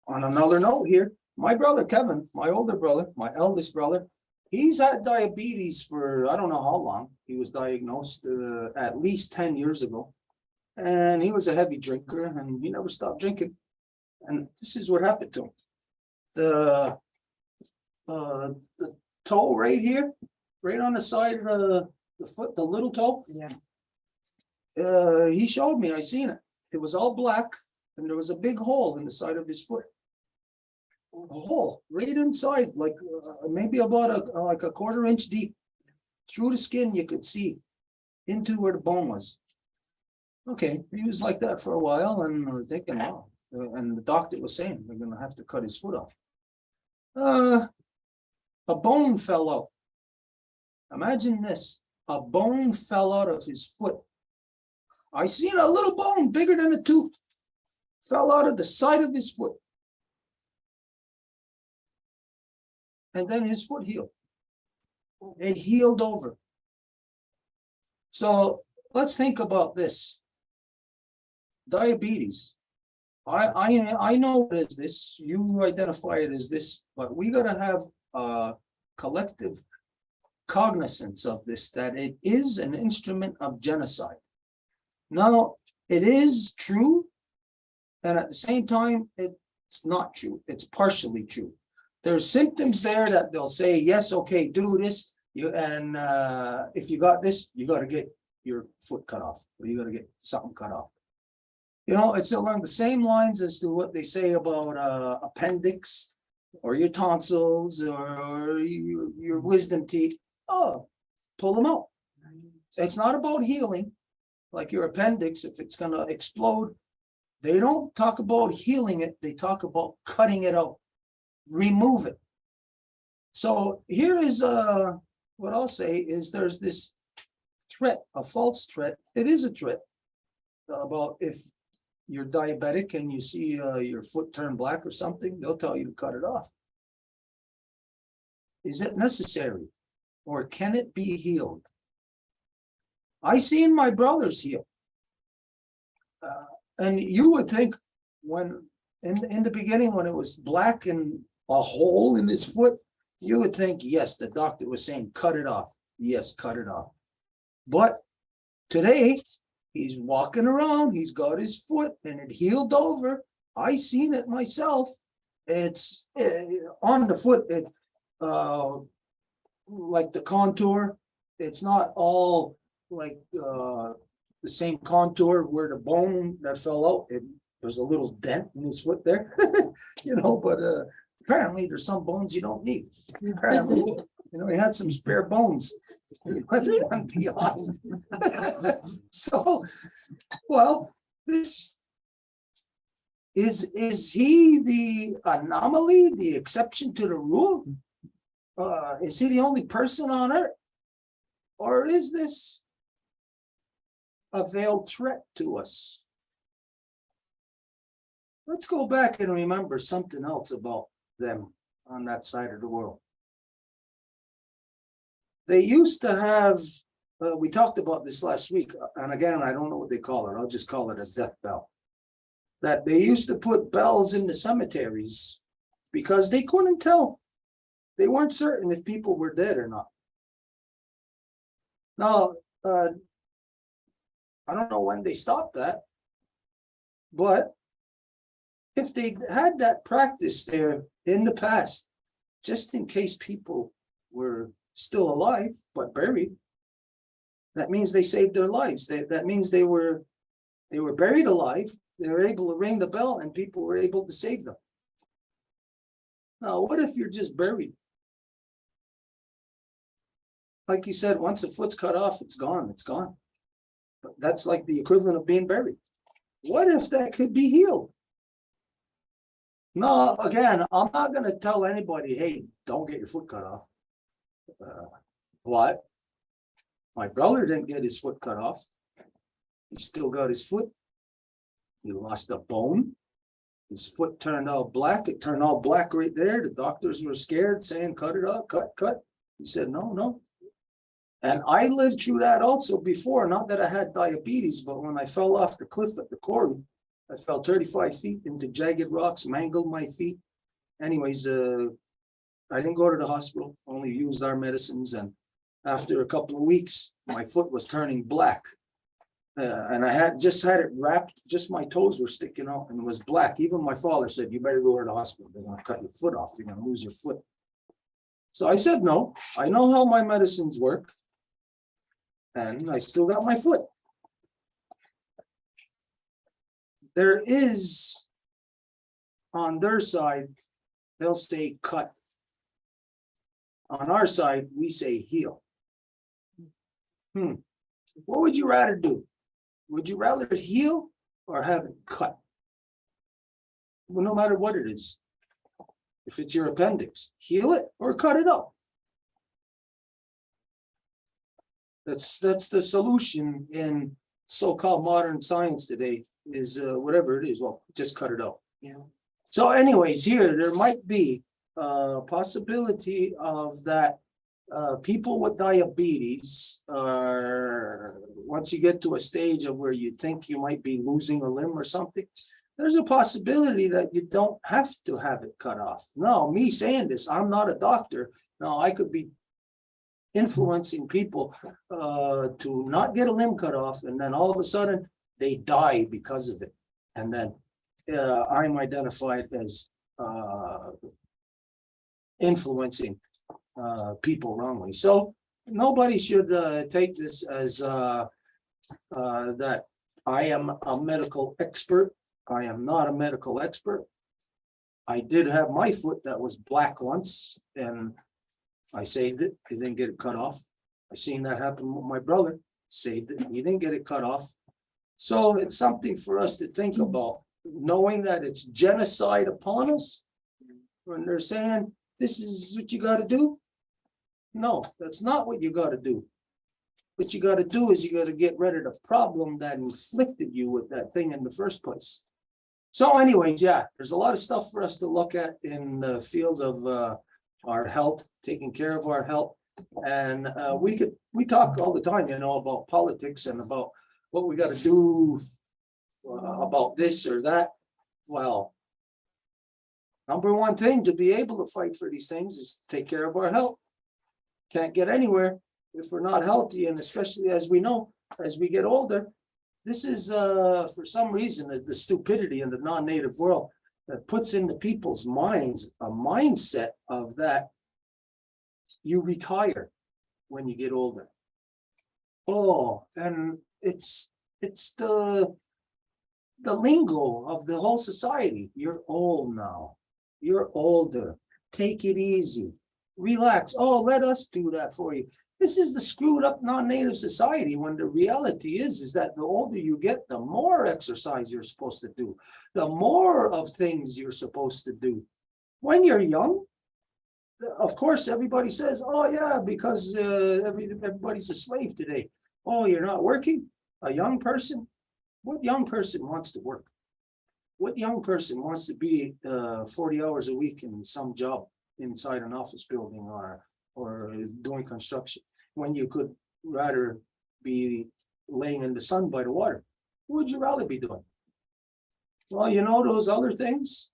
another note here, my brother Kevin, my older brother, my eldest brother, he's had diabetes for I don't know how long. He was diagnosed at least 10 years ago. And he was a heavy drinker and he never stopped drinking. And this is what happened to him. The toe right here, right on the side of the foot, the little toe. Yeah. he showed me, I seen it. It was all black and there was a big hole in the side of his foot. A hole right inside, like maybe about like a 1/4 inch deep. Through the skin, you could see into where the bone was. Okay, he was like that for a while, and I was thinking, wow. And the doctor was saying they're gonna have to cut his foot off. A bone fell out. Imagine this: a bone fell out of his foot. I seen a little bone bigger than a tooth fell out of the side of his foot. And then his foot healed. It healed over. So let's think about this. Diabetes. I know it is this. You identify it as this, but we gotta have a collective cognizance of this, that it is an instrument of genocide. Now, it is true, and at the same time, it's not true. It's partially true. There's symptoms there that they'll say, yes, okay, do this. And if you got this, you got to get your foot cut off, or you got to get something cut off. You know, it's along the same lines as to what they say about appendix, or your tonsils, or your wisdom teeth. Oh, pull them out. It's not about healing, like your appendix, if it's going to explode. They don't talk about healing it. They talk about cutting it out. Remove it. So here is what I'll say is there's this threat, a false threat. It is a threat about if you're diabetic and you see your foot turn black or something, they'll tell you to cut it off. Is it necessary, or can it be healed? I seen my brothers heal, and you would think when in the beginning when it was black and a hole in his foot, you would think, yes, the doctor was saying, cut it off. Yes, cut it off. But today, he's walking around, he's got his foot and it healed over. I seen it myself. It's on the foot, like the contour. It's not all like the same contour where the bone that fell out. There's a little dent in his foot there, you know, but apparently there's some bones you don't need. Apparently, you know, he had some spare bones. He left one behind. So, well, this is he the anomaly, the exception to the rule? Is he the only person on earth? Or is this a veiled threat to us? Let's go back and remember something else about them on that side of the world. They used to have, we talked about this last week, and again, I don't know what they call it. I'll just call it a death bell. That they used to put bells in the cemeteries because they couldn't tell. They weren't certain if people were dead or not. Now, I don't know when they stopped that, but if they had that practice there in the past, just in case people were still alive but buried, that means they saved their lives. That means they were buried alive. They were able to ring the bell and people were able to save them. Now, what if you're just buried? Like you said, once the foot's cut off, it's gone. It's gone. But that's like the equivalent of being buried. What if that could be healed? No, again, I'm not going to tell anybody, hey, don't get your foot cut off. What? My brother didn't get his foot cut off. He still got his foot. He lost a bone. His foot turned all black. It turned all black right there. The doctors were scared, saying, cut it off, cut. He said, no. And I lived through that also before. Not that I had diabetes, but when I fell off the cliff at the quarry, I fell 35 feet into jagged rocks, mangled my feet. Anyways, I didn't go to the hospital, only used our medicines. And after a couple of weeks, my foot was turning black. And I had it wrapped, just my toes were sticking out and it was black. Even my father said, you better go to the hospital. They're going to cut your foot off. You're going to lose your foot. So I said, no, I know how my medicines work. And I still got my foot. there is, on their side, they'll say cut. On our side, we say heal. What would you rather do? Would you rather heal or have it cut? Well, no matter what it is. If it's your appendix, heal it or cut it out. That's the solution in so-called modern science today is whatever it is, well, just cut it out. Yeah. So anyways, here, there might be a possibility of that people with diabetes are, once you get to a stage of where you think you might be losing a limb or something, there's a possibility that you don't have to have it cut off. No, me saying this, I'm not a doctor. No, I could be influencing people to not get a limb cut off, and then all of a sudden they die because of it. And then I'm identified as influencing people wrongly. So nobody should take this as that I am a medical expert. I am not a medical expert. I did have my foot that was black once, and I saved it. He didn't get it cut off. I seen that happen with my brother. Saved it. He didn't get it cut off. So it's something for us to think about, knowing that it's genocide upon us. When they're saying this is what you got to do. No, that's not what you got to do. What you got to do is you got to get rid of the problem that inflicted you with that thing in the first place. So anyways, yeah, there's a lot of stuff for us to look at in the field of our health, taking care of our health. And we talk all the time, you know, about politics and about what we got to do about this or that. Well, number one thing to be able to fight for these things is take care of our health. Can't get anywhere if we're not healthy, and especially as we know, as we get older, this is for some reason the stupidity in the non-native world that puts into people's minds a mindset of that you retire when you get older. Oh, and it's the lingo of the whole society. You're old now. You're older. Take it easy. Relax. Oh, let us do that for you. This is the screwed up non-native society, when the reality is that the older you get, the more exercise you're supposed to do, the more of things you're supposed to do. When you're young, of course, everybody says, oh yeah, because everybody's a slave today. Oh, you're not working? A young person? What young person wants to work? What young person wants to be 40 hours a week in some job inside an office building or doing construction, when you could rather be laying in the sun by the water? What would you rather be doing? Well, you know, those other things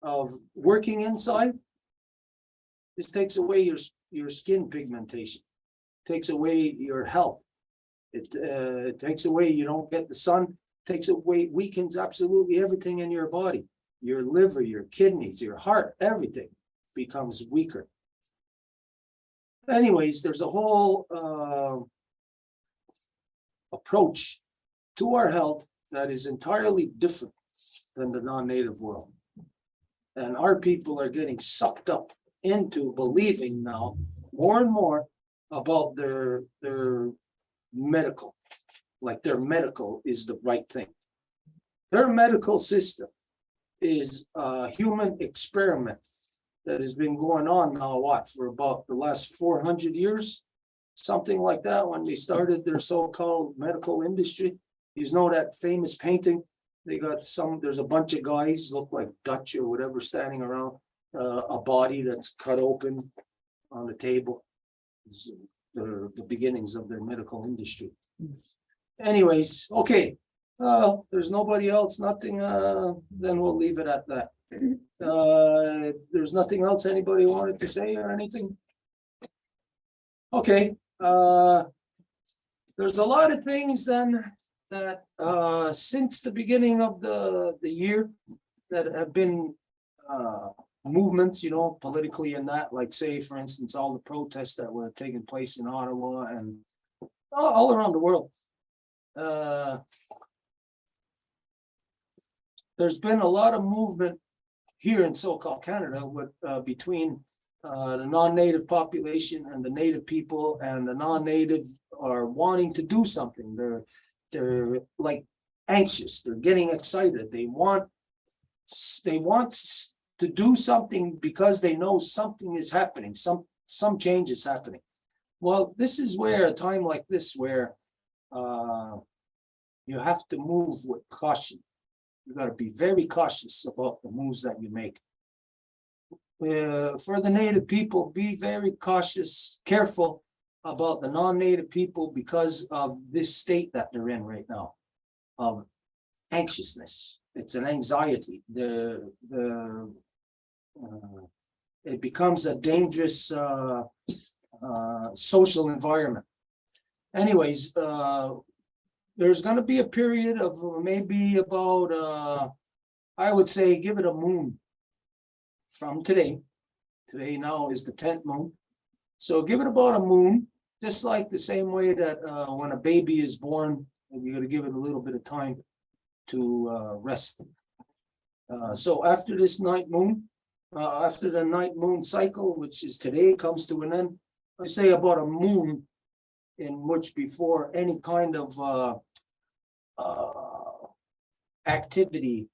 of working inside, this takes away your skin pigmentation, takes away your health. It takes away, you don't get the sun, takes away, weakens absolutely everything in your body. Your liver, your kidneys, your heart, everything becomes weaker. Anyways, there's a whole approach to our health that is entirely different than the non-native world. And our people are getting sucked up into believing now more and more about their medical, like their medical is the right thing. Their medical system is a human experiment that has been going on now, what, for about the last 400 years, something like that, when they started their so-called medical industry. You know that famous painting? They got there's a bunch of guys, look like Dutch or whatever, standing around a body that's cut open on the table. It's the beginnings of their medical industry. Anyways, okay. There's nobody else, nothing, then we'll leave it at that. There's nothing else anybody wanted to say or anything? Okay, there's a lot of things then that since the beginning of the year that have been movements, you know, politically and that, like say, for instance, all the protests that were taking place in Ottawa and all around the world. there's been a lot of movement here in so-called Canada with, between the non-native population and the native people, and the non-native are wanting to do something. They're like anxious, they're getting excited, they want to do something because they know something is happening, some change is happening. Well, this is where a time like this where you have to move with caution. You got to be very cautious about the moves that you make. For the native people, be very cautious, careful about the non-native people because of this state that they're in right now of anxiousness. It's an anxiety. It becomes a dangerous social environment. Anyways, there's going to be a period of maybe about, I would say, give it a moon from today. Today now is the 10th moon. So give it about a moon, just like the same way that when a baby is born, you got to give it a little bit of time to rest. So after this night moon, after the night moon cycle, which is today, comes to an end, I say about a moon in which before any kind of activity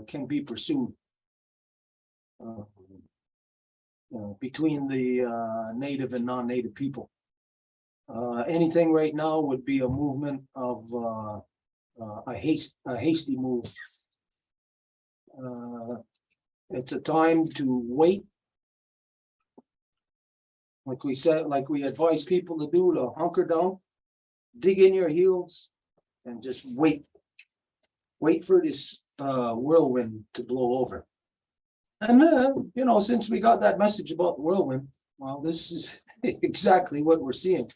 can be pursued between the native and non-native people. Anything right now would be a movement of a hasty move. It's a time to wait. Like we said, like we advise people to do, to hunker down, dig in your heels, and just wait. Wait for this whirlwind to blow over. And you know, since we got that message about the whirlwind, well, this is exactly what we're seeing.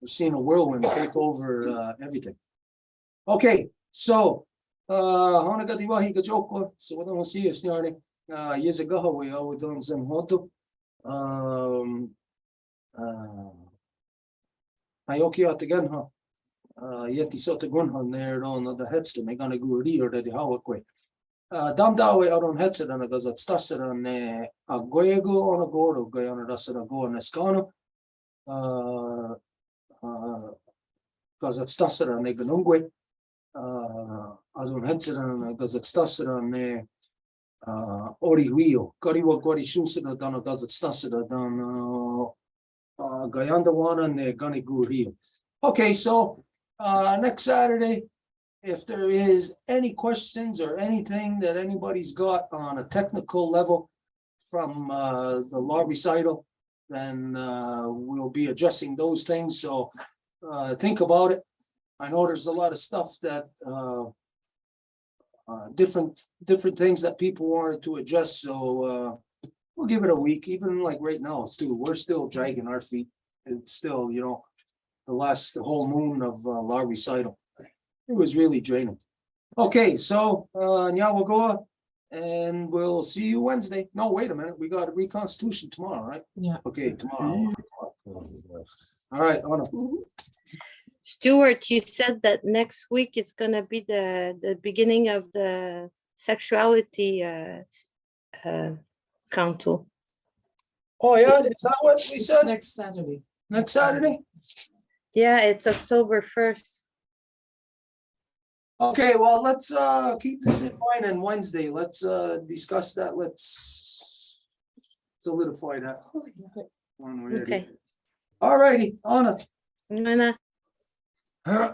We're seeing a whirlwind take over everything. Okay, so Hanagadiwahi Gajoko, so what I'm see is starting years ago, we always done some hoto. Ayoki at again, huh? Yeti sota gunhan there on the headstone, they're gonna go rear that the hawakwe. Damdawe out on headset and a gazat stasser and a guego on a goro, Guyana Dasara go on Escano. Gazat stasser and a ganungwe. As on headset and a gazat stasser and a Ori Rio, Kariwa Gori Shusada, Dana Gazat stasser, Dan Guyanda one and a Ganigu Rio. Okay, so next Saturday, if there is any questions or anything that anybody's got on a technical level from the law recital, then we'll be addressing those things. So think about it. I know there's a lot of stuff that different things that people wanted to adjust. So we'll give it a week. Even like right now, we're still dragging our feet. It's still, you know, the whole moon of law recital. It was really draining. Okay, so Nyawagoa, and we'll see you Wednesday. No, wait a minute. We got a reconstitution tomorrow, right? Yeah. Okay, tomorrow. All right, Anna. Stuart, you said that next week is gonna be the beginning of the sexuality council. Oh, yeah, is that what we said? Next Saturday. Next Saturday? Yeah, it's October 1st. Okay, well, let's keep this in mind on Wednesday. Let's discuss that. Let's solidify that. One way or the Okay. other. All righty, Anna. Nana.